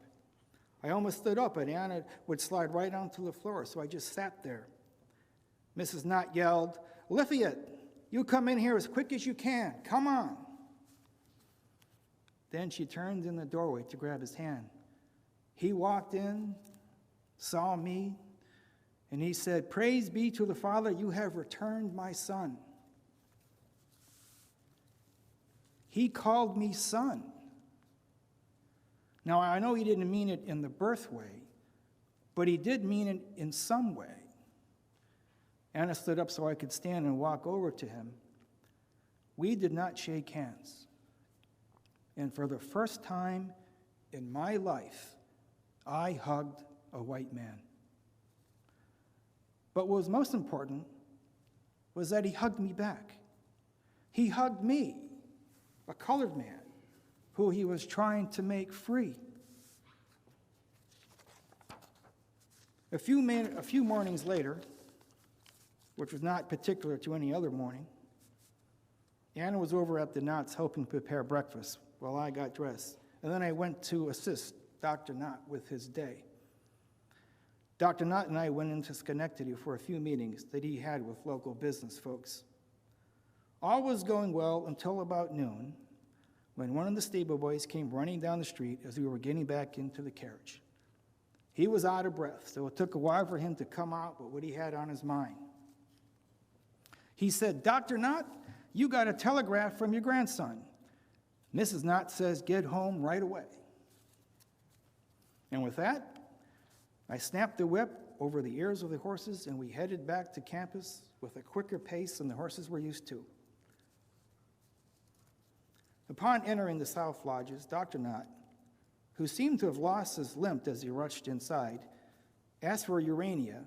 I almost stood up, but Anna would slide right onto the floor, so I just sat there. Mrs. Knott yelled, "Eliphalet, you come in here as quick as you can. Come on." Then she turned in the doorway to grab his hand. He walked in, saw me, and he said, "Praise be to the Father, you have returned my son." He called me son. Now, I know he didn't mean it in the birth way, but he did mean it in some way. Anna stood up so I could stand and walk over to him. We did not shake hands. And for the first time in my life, I hugged a white man. But what was most important was that he hugged me back. He hugged me, a colored man, who he was trying to make free. A few mornings later, which was not particular to any other morning, Anna was over at the Knotts helping prepare breakfast while I got dressed. And then I went to assist Dr. Knott with his day. Dr. Knott and I went into Schenectady for a few meetings that he had with local business folks. All was going well until about noon, when one of the stable boys came running down the street as we were getting back into the carriage. He was out of breath, so it took a while for him to come out with what he had on his mind. He said, "Dr. Knott, you got a telegraph from your grandson. Mrs. Knott says get home right away." And with that, I snapped the whip over the ears of the horses, and we headed back to campus with a quicker pace than the horses were used to. Upon entering the South Lodges, Dr. Knott, who seemed to have lost his limp as he rushed inside, asked for Urania,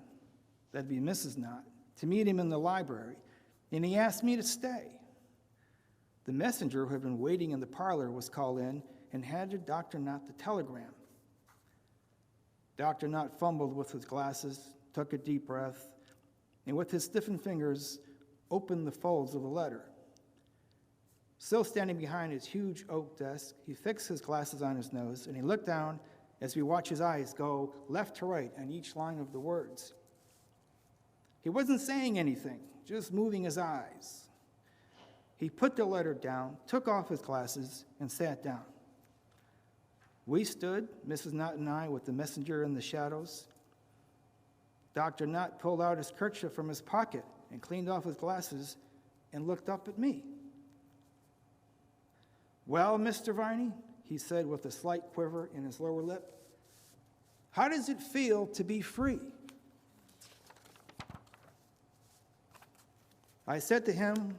that'd be Mrs. Knott, to meet him in the library, and he asked me to stay. The messenger who had been waiting in the parlor was called in and handed Dr. Knott the telegram. Dr. Knott fumbled with his glasses, took a deep breath, and with his stiffened fingers, opened the folds of the letter. Still standing behind his huge oak desk, he fixed his glasses on his nose, and he looked down as we watched his eyes go left to right on each line of the words. He wasn't saying anything, just moving his eyes. He put the letter down, took off his glasses, and sat down. We stood, Mrs. Knott and I, with the messenger in the shadows. Dr. Knott pulled out his kerchief from his pocket and cleaned off his glasses and looked up at me. "Well, Mr. Viney," he said with a slight quiver in his lower lip, "how does it feel to be free?" I said to him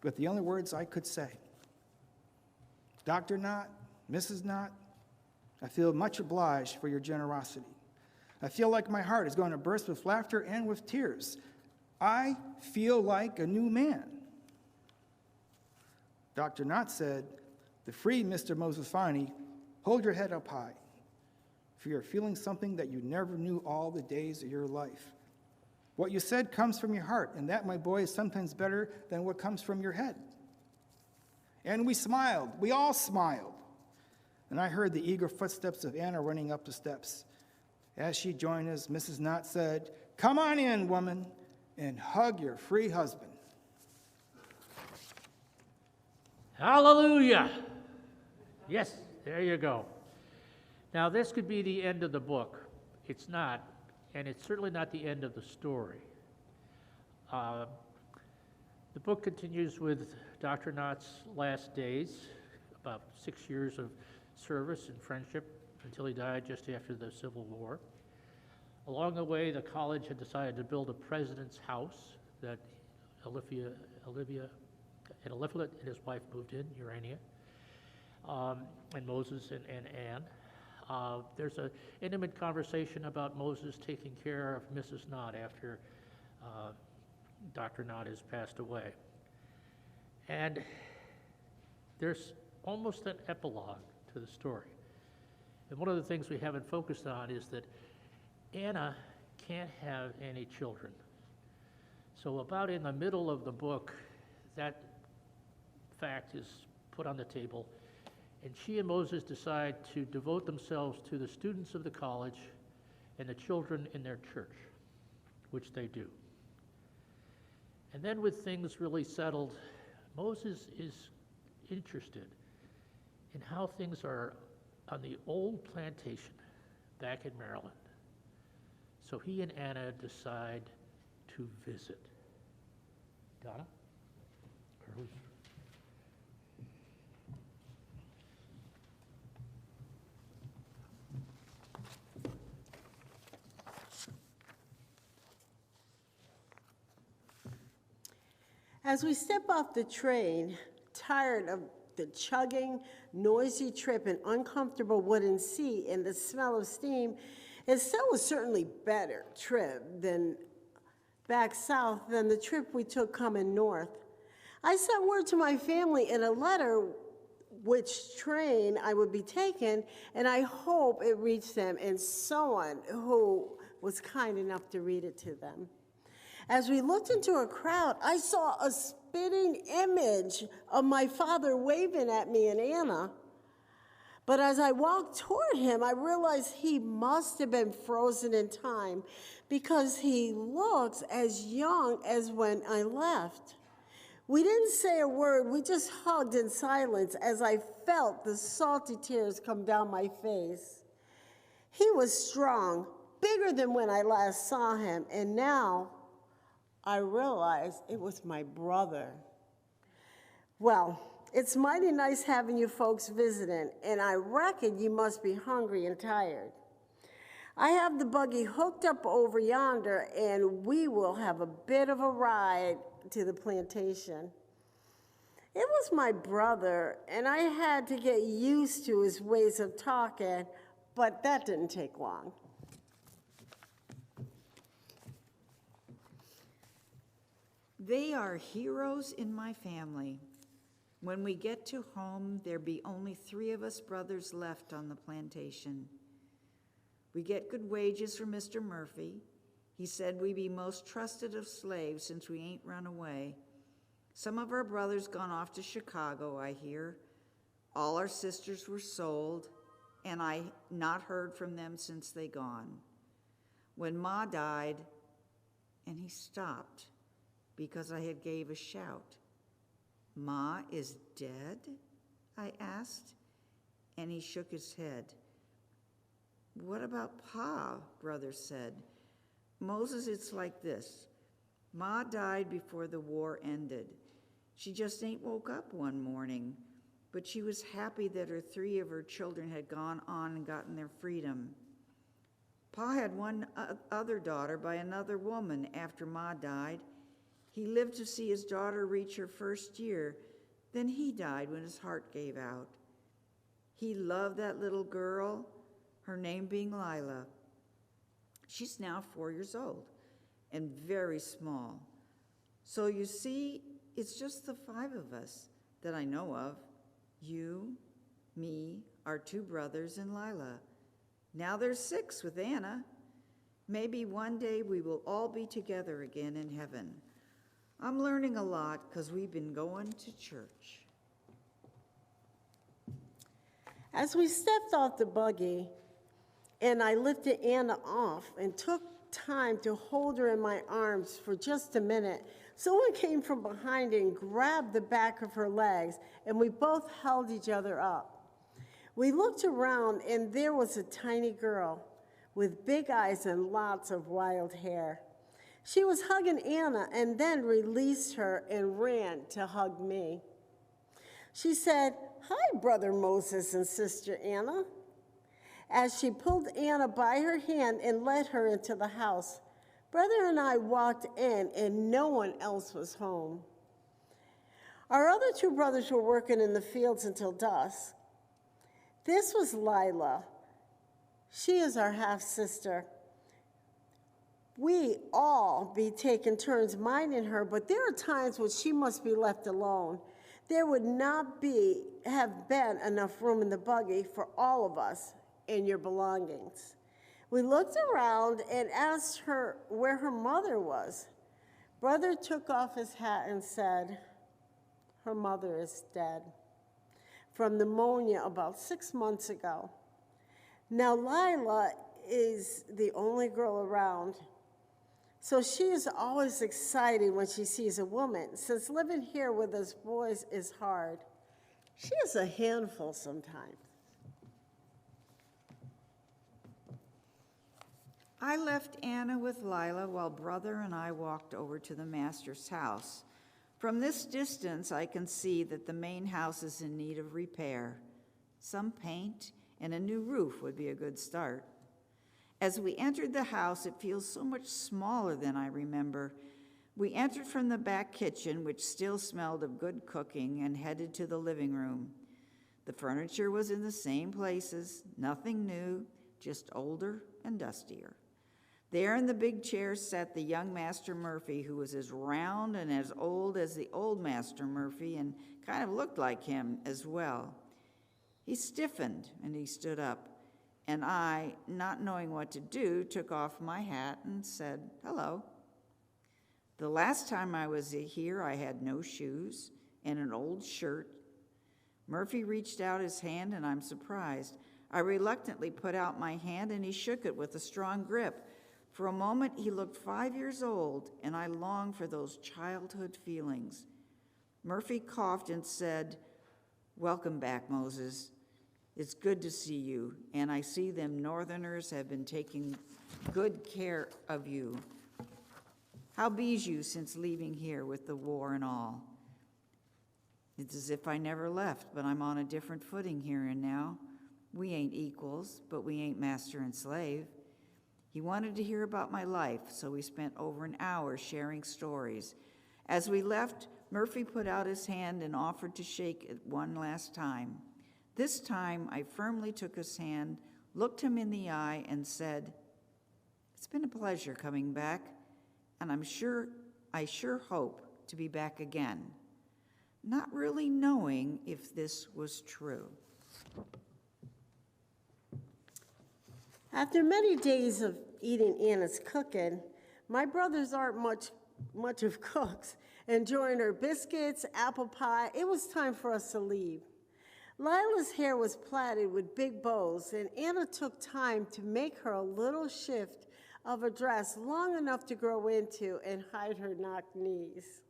with the only words I could say, "Dr. Knott, Mrs. Knott, I feel much obliged for your generosity. I feel like my heart is going to burst with laughter and with tears. I feel like a new man." Dr. Knott said, "The free Mr. Moses Viney, hold your head up high, for you're feeling something that you never knew all the days of your life. What you said comes from your heart, and that, my boy, is sometimes better than what comes from your head." And we smiled. We all smiled. And I heard the eager footsteps of Anna running up the steps. As she joined us, Mrs. Knott said, "Come on in, woman, and hug your free husband." Hallelujah! Yes, there you go. Now, this could be the end of the book. It's not, and it's certainly not the end of the story. The book continues with Dr. Knott's last days, about 6 years of service and friendship until he died just after the Civil War. Along the way, the college had decided to build a president's house that Eliphalet and his wife moved in, Urania, and Moses and Anne. There's an intimate conversation about Moses taking care of Mrs. Knott after Dr. Knott has passed away. And there's almost an epilogue to the story. And one of the things we haven't focused on is that Anna can't have any children. So about in the middle of the book, that fact is put on the table, and she and Moses decide to devote themselves to the students of the college and the children in their church, which they do. And then with things really settled, Moses is interested in how things are on the old plantation back in Maryland. So he and Anna decide to visit. Donna? Or who's? As we step off the train, tired of the chugging, noisy trip and uncomfortable wooden seat and the smell of steam, it still was certainly better trip than back south than the trip we took coming north. I sent word to my family in a letter which train I would be taking, and I hope it reached them and someone who was kind enough to read it to them. As we looked into a crowd, I saw a spitting image of my father waving at me and Anna. But as I walked toward him, I realized he must have been frozen in time because he looks as young as when I left. We didn't say a word, we just hugged in silence as I felt the salty tears come down my face. He was strong, bigger than when I last saw him, and now I realized it was my brother. Well, it's mighty nice having you folks visiting, and I reckon you must be hungry and tired. I have the buggy hooked up over yonder, and we will have a bit of a ride to the plantation. It was my brother, and I had to get used to his ways of talking, but that didn't take long. They are heroes in my family. When we get to home, there be only 3 of us brothers left on the plantation. We get good wages from Mr. Murphy. He said we be most trusted of slaves since we ain't run away. Some of our brothers gone off to Chicago, I hear. All our sisters were sold, and I not heard from them since they gone. When Ma died, and he stopped because I had gave a shout. Ma is dead? I asked, and he shook his head. What about Pa? Brother said. Moses, it's like this. Ma died before the war ended. She just ain't woke up one morning, but she was happy that 3 of her children had gone on and gotten their freedom. Pa had one other daughter by another woman after Ma died. He lived to see his daughter reach her first year. Then he died when his heart gave out. He loved that little girl, her name being Lila. She's now 4 years old and very small. So you see, it's just the 5 of us that I know of. You, me, our 2 brothers, and Lila. Now there's 6 with Anna. Maybe one day we will all be together again in heaven. I'm learning a lot because we've been going to church. As we stepped off the buggy, and I lifted Anna off and took time to hold her in my arms for just a minute, someone came from behind and grabbed the back of her legs, and we both held each other up. We looked around, and there was a tiny girl with big eyes and lots of wild hair. She was hugging Anna and then released her and ran to hug me. She said, "Hi, Brother Moses and Sister Anna," as she pulled Anna by her hand and led her into the house. Brother and I walked in, and no one else was home. Our other 2 brothers were working in the fields until dusk. This was Lila. She is our half-sister. We all be taking turns minding her, but there are times when she must be left alone. There would not have been enough room in the buggy for all of us and your belongings. We looked around and asked her where her mother was. Brother took off his hat and said, "Her mother is dead from pneumonia about 6 months ago." Now Lila is the only girl around, so she is always excited when she sees a woman. Since living here with us boys is hard, she is a handful sometimes. I left Anna with Lila while Brother and I walked over to the master's house. From this distance, I can see that the main house is in need of repair. Some paint and a new roof would be a good start. As we entered the house, it feels so much smaller than I remember. We entered from the back kitchen, which still smelled of good cooking, and headed to the living room. The furniture was in the same places, nothing new, just older and dustier. There in the big chair sat the young Master Murphy, who was as round and as old as the old Master Murphy and kind of looked like him as well. He stiffened and he stood up, and I, not knowing what to do, took off my hat and said, "Hello." The last time I was here, I had no shoes and an old shirt. Murphy reached out his hand, and I'm surprised. I reluctantly put out my hand, and he shook it with a strong grip. For a moment, he looked 5 years old, and I longed for those childhood feelings. Murphy coughed and said, "Welcome back, Moses. It's good to see you, and I see them Northerners have been taking good care of you. How be's you since leaving here with the war and all?" It's as if I never left, but I'm on a different footing here and now. We ain't equals, but we ain't master and slave. He wanted to hear about my life, so we spent over an hour sharing stories. As we left, Murphy put out his hand and offered to shake it one last time. This time, I firmly took his hand, looked him in the eye, and said, "It's been a pleasure coming back, and I sure hope to be back again," not really knowing if this was true. After many days of eating Anna's cooking, my brothers aren't much of cooks. Enjoying her biscuits, apple pie, it was time for us to leave. Lila's hair was plaited with big bows, and Anna took time to make her a little shift of a dress long enough to grow into and hide her knocked knees.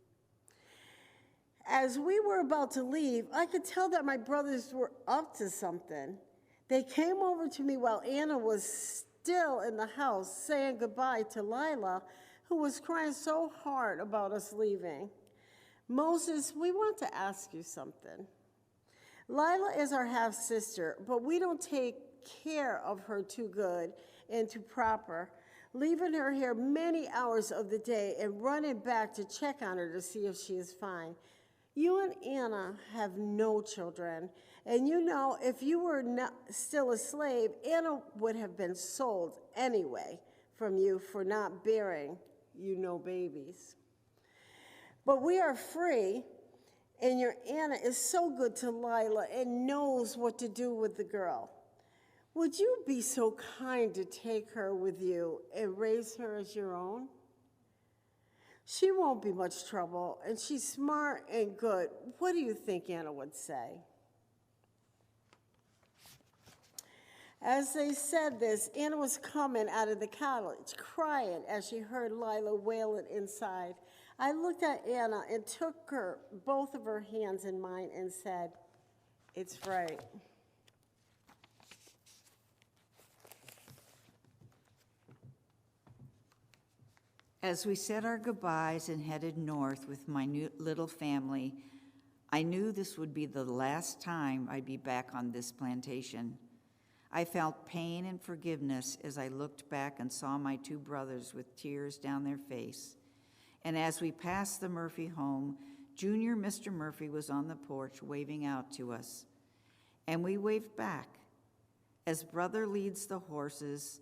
As we were about to leave, I could tell that my brothers were up to something. They came over to me while Anna was still in the house saying goodbye to Lila, who was crying so hard about us leaving. "Moses, we want to ask you something. Lila is our half-sister, but we don't take care of her too good and too proper, leaving her here many hours of the day and running back to check on her to see if she is fine. You and Anna have no children, and you know if you were not still a slave, Anna would have been sold anyway from you for not bearing you no babies. But we are free, and your Anna is so good to Lila and knows what to do with the girl. Would you be so kind to take her with you and raise her as your own? She won't be much trouble, and she's smart and good. What do you think Anna would say?" As they said this, Anna was coming out of the cottage, crying as she heard Lila wailing inside. I looked at Anna and took both of her hands in mine and said, "It's right." As we said our goodbyes and headed north with my new little family, I knew this would be the last time I'd be back on this plantation. I felt pain and forgiveness as I looked back and saw my two brothers with tears down their face. And as we passed the Murphy home, Junior Mr. Murphy was on the porch waving out to us. And we waved back. As brother leads the horses,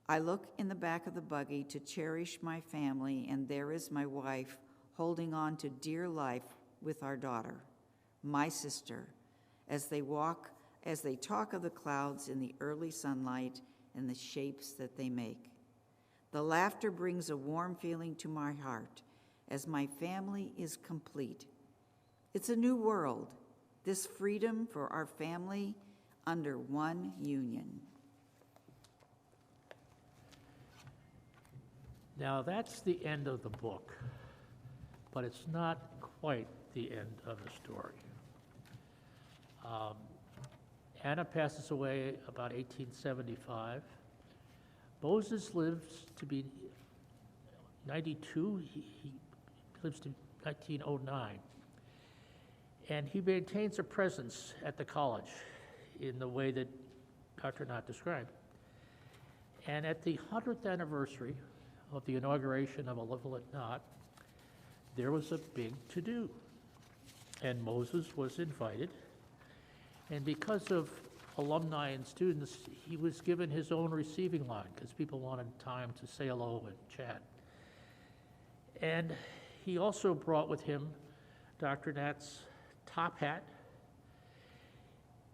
I look in the back of the buggy to cherish my family, and there is my wife holding on to dear life with our daughter, my sister, as they talk of the clouds in the early sunlight and the shapes that they make. The laughter brings a warm feeling to my heart as my family is complete. It's a new world, this freedom for our family under one union. Now, that's the end of the book, but it's not quite the end of the story. Anna passes away about 1875. Moses lives to be 92. He lives to 1909. And he maintains a presence at the college in the way that Dr. Knott described. And at the 100th anniversary of the inauguration of Eliphalet Knott, there was a big to-do. And Moses was invited. And because of alumni and students, he was given his own receiving line because people wanted time to say hello and chat. And he also brought with him Dr. Knott's top hat.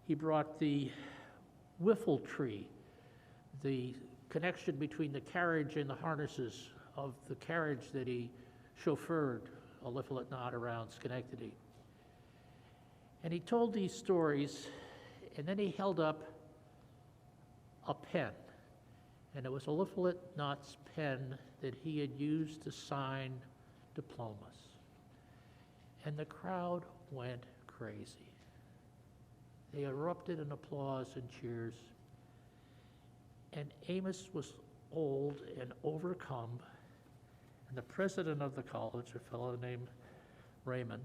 He brought the wiffle tree, the connection between the carriage and the harnesses of the carriage that he chauffeured Eliphalet Knott around Schenectady. And he told these stories, and then he held up a pen. And it was Eliphalet Knott's pen that he had used to sign diplomas. And the crowd went crazy. They erupted in applause and cheers. And Amos was old and overcome. And the president of the college, a fellow named Raymond,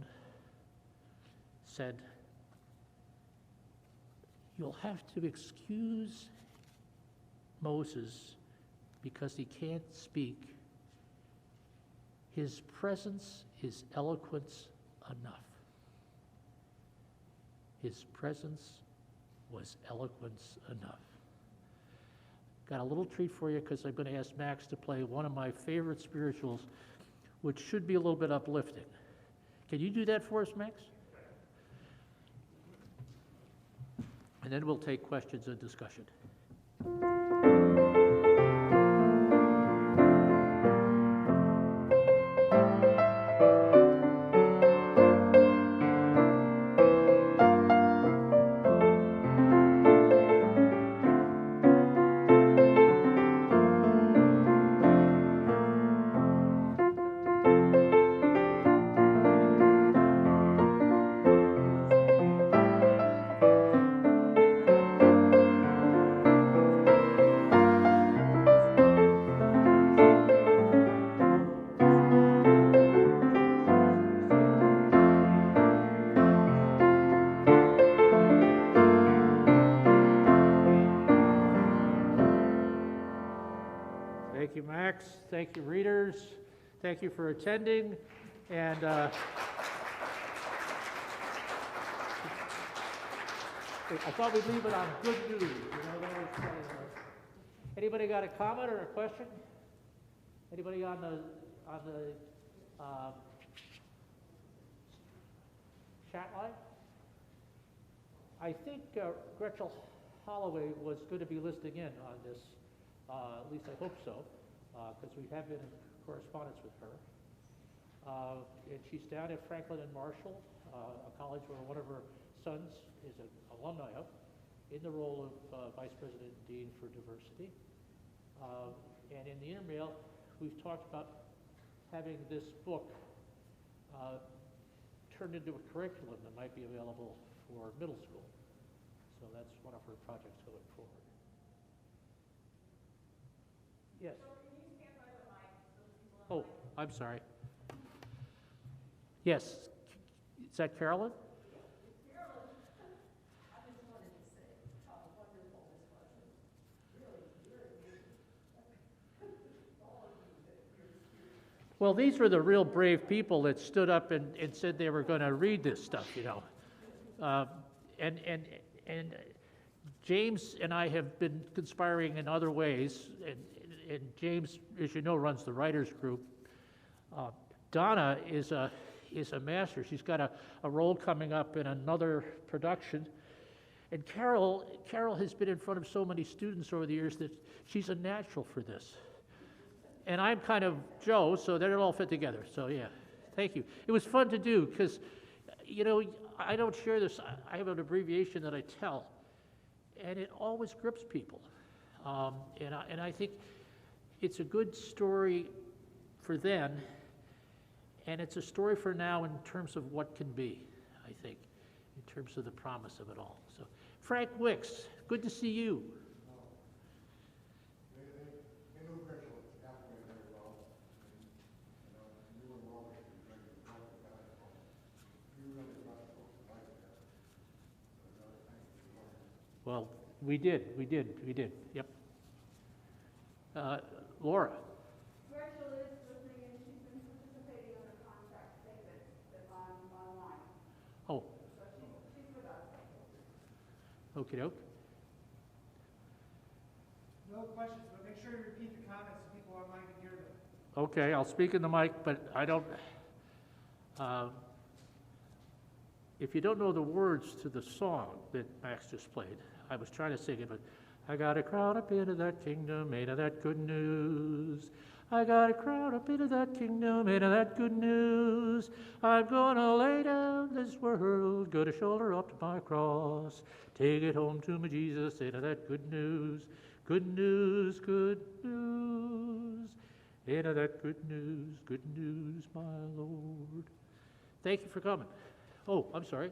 said, "You'll have to excuse Moses because he can't speak. His presence is eloquence enough." His presence was eloquence enough. Got a little treat for you because I'm going to ask Max to play one of my favorite spirituals, which should be a little bit uplifting. Can you do that for us, Max? And then we'll take questions and discussion. Thank you, Max. Thank you, readers. Thank you for attending. And I thought we'd leave it on good news. You know, that was, anybody got a comment or a question? Anybody on the chat line? I think Gretchel Holloway was going to be listening in on this. At least I hope so, because we have been in correspondence with her. And she's down at Franklin and Marshall, a college where one of her sons is an alumni of, in the role of Vice President and Dean for Diversity. And in the intermail, we've talked about having this book turned into a curriculum that might be available for middle school. So that's one of her projects going forward. Yes. So can you stand by the mic so people I'm sorry. Yes. Is that Carolyn? Carolyn, I just wanted to say how wonderful this was. Really, well, these were the real brave people that stood up and said they were going to read this stuff, you know. And James and I have been conspiring in other ways, and James, as you know, runs the writers group. Donna is a master. She's got a role coming up in another production. And Carol has been in front of so many students over the years that she's a natural for this. And I'm kind of Joe, so that it all fit together. So yeah, thank you. It was fun to do because, you know, I don't share this. I have an abbreviation that I tell, and it always grips people. And I think it's a good story for then, and it's a story for now in terms of what can be, I think, in terms of the promise of it all. So, Frank Wicks, good to see you. They know Gretchel Hathaway very well, and you were wrong if you read the book about it. You really brought the book to life there. So thank you for learning. Well, we did, yep. Laura. Gretchel is listening, and she's been participating in the contract statement that's online. Oh. So she's with us. Okie doke. No questions, but make sure you repeat the comments so people online can hear them. Okay, I'll speak in the mic, but I don't, if you don't know the words to the song that Max just played, I was trying to sing it, but I got a crowd up into that kingdom made of that good news. I got a crowd up into that kingdom, into that good news. I'm gonna lay down this world, gonna shoulder up to my cross. Take it home to me, Jesus, into that good news. Good news, good news. Into that good news, my Lord. Thank you for coming. Oh, I'm sorry.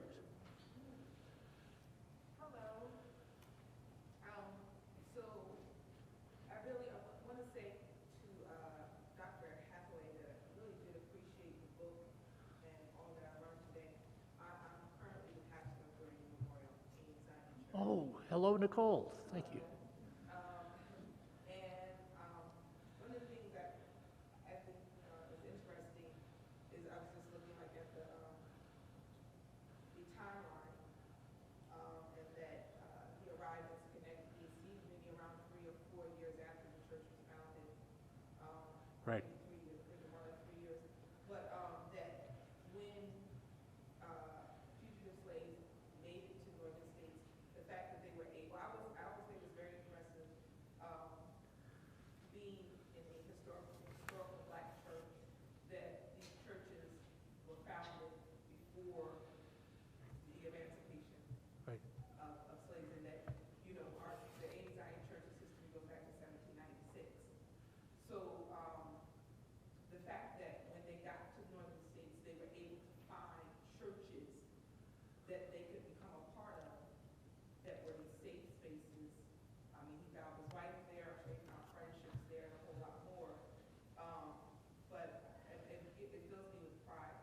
Hello. So I really want to say to Dr. Hathaway that I really did appreciate the book and all that I learned today. I'm currently the pastor of Duryee Memorial in Zion Church. Oh, hello, Nicole. Thank you. And one of the things that I think is interesting is I was just looking like at the timeline, and that he arrived in Schenectady. It seems maybe around 3 or 4 years after the church was founded. Right. Maybe 3 years, maybe more like 3 years. But that when fugitive slaves made it to northern states, the fact that they were able, I always think it's very impressive, being in a historical black church, that these churches were founded before the emancipation Right. of slaves, and that, the A.M. Zion Church's history goes back to 1796. So the fact that when they got to northern states, they were able to find churches that they could become a part of, that were these safe spaces. I mean, he found his wife there, I'm sure he found friendships there, and a whole lot more. But it fills me with pride.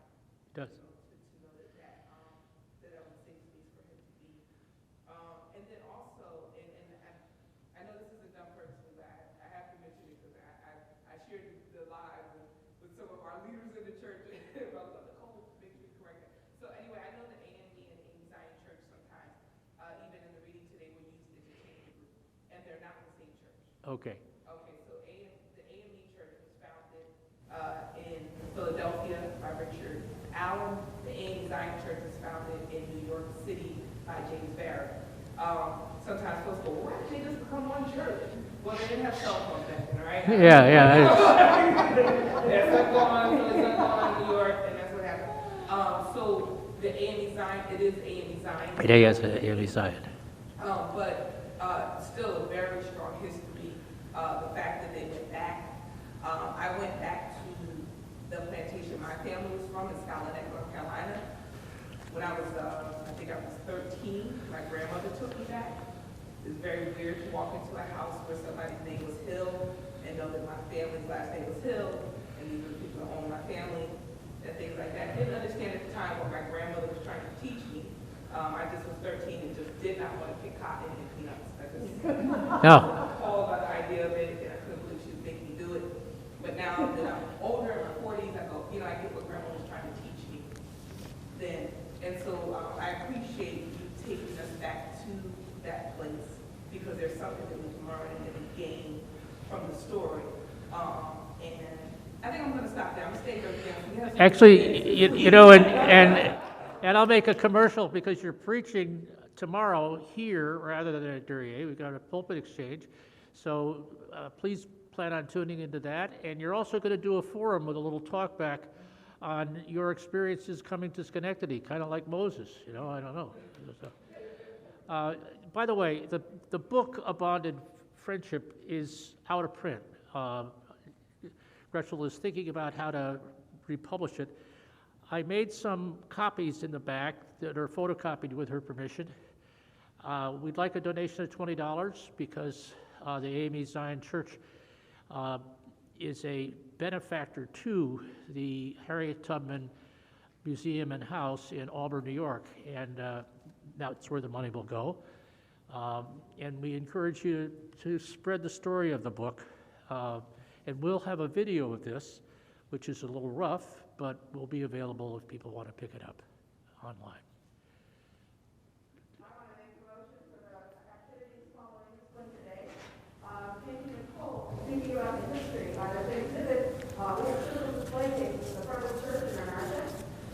It does. To know that was a safe space for him to be. And then also, and I know this isn't done purposely, but I have to mention it because I shared the live with some of our leaders in the church about the Nicole, make sure you correct it. So anyway, I know that AME and AME Zion Church sometimes, even in the reading today, were used interchangeably, and they're not the same church. Okay. Okay, so the AME Church was founded in Philadelphia by Richard Allen. The AME Zion Church was founded in New York City by James Barrett. Sometimes folks go, why did they just become one church? Well, they didn't have cell phones back then, right? Yeah. There's stuff going on in New York, and that's what happened. So the AME Zion, it is AME Zion. It is AME Zion. But still a very strong history. The fact that they went back. I went back to the plantation my family was from in Schenectady, North Carolina. When I was, I think I was 13, my grandmother took me back. It's very weird to walk into a house where somebody's name was Hill and know that my family's last name was Hill, and these are the people that own my family, and things like that. Didn't understand at the time what my grandmother was trying to teach me. I just was 13 and just did not want to pick cotton and peanuts. I just appalled by the idea of it, and I couldn't believe she was making me do it. But now that I'm older, in my 40s, I go, I get what grandma was trying to teach me then. And so I appreciate you taking us back to that place, because there's something that we can learn and that we gain from the story. And I think I'm going to stop there. I'm going to stay there again. Actually, and I'll make a commercial, because you're preaching tomorrow here rather than at Duryee. We've got a pulpit exchange. So please plan on tuning into that. And you're also going to do a forum with a little talk back on your experiences coming to Schenectady, kind of like Moses, I don't know. By the way, the book, A Bonded Friendship, is out of print. Gretchel is thinking about how to republish it. I made some copies in the back that are photocopied with her permission. We'd like a donation of $20 because the AME Zion Church is a benefactor to the Harriet Tubman Museum and House in Auburn, New York, and that's where the money will go. And we encourage you to spread the story of the book, and we'll have a video of this, which is a little rough, but will be available if people want to pick it up online. I want to make a motion for the activities following this one today. Thinking about the history, there's an exhibit, we have two display cases, the front of the church in America.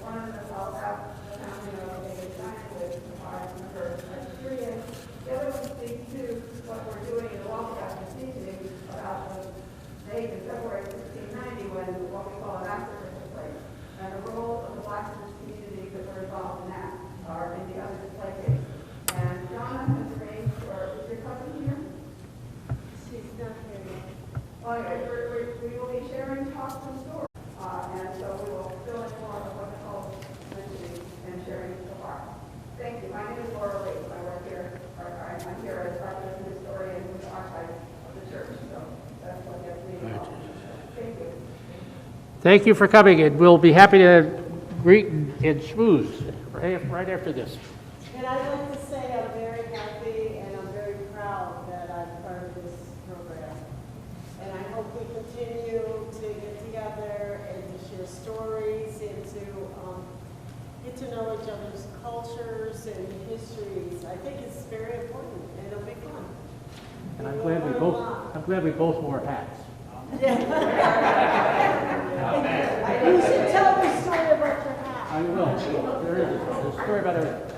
One of them is all about the founding of a Zion with the fire from the church in Nigeria. The other one speaks to what we're doing in the Walk Out this evening about the date of February 16, Thank you for coming, and we'll be happy to greet and schmooze right after this. And I'd like to say I'm very happy and I'm very proud that I'm part of this program. And I hope we continue to get together and to share stories and to get to know each other's cultures and histories. I think it's very important and it'll be fun. And I'm glad we both wore hats. You should tell the story about your hat. I will. There is a story about everything.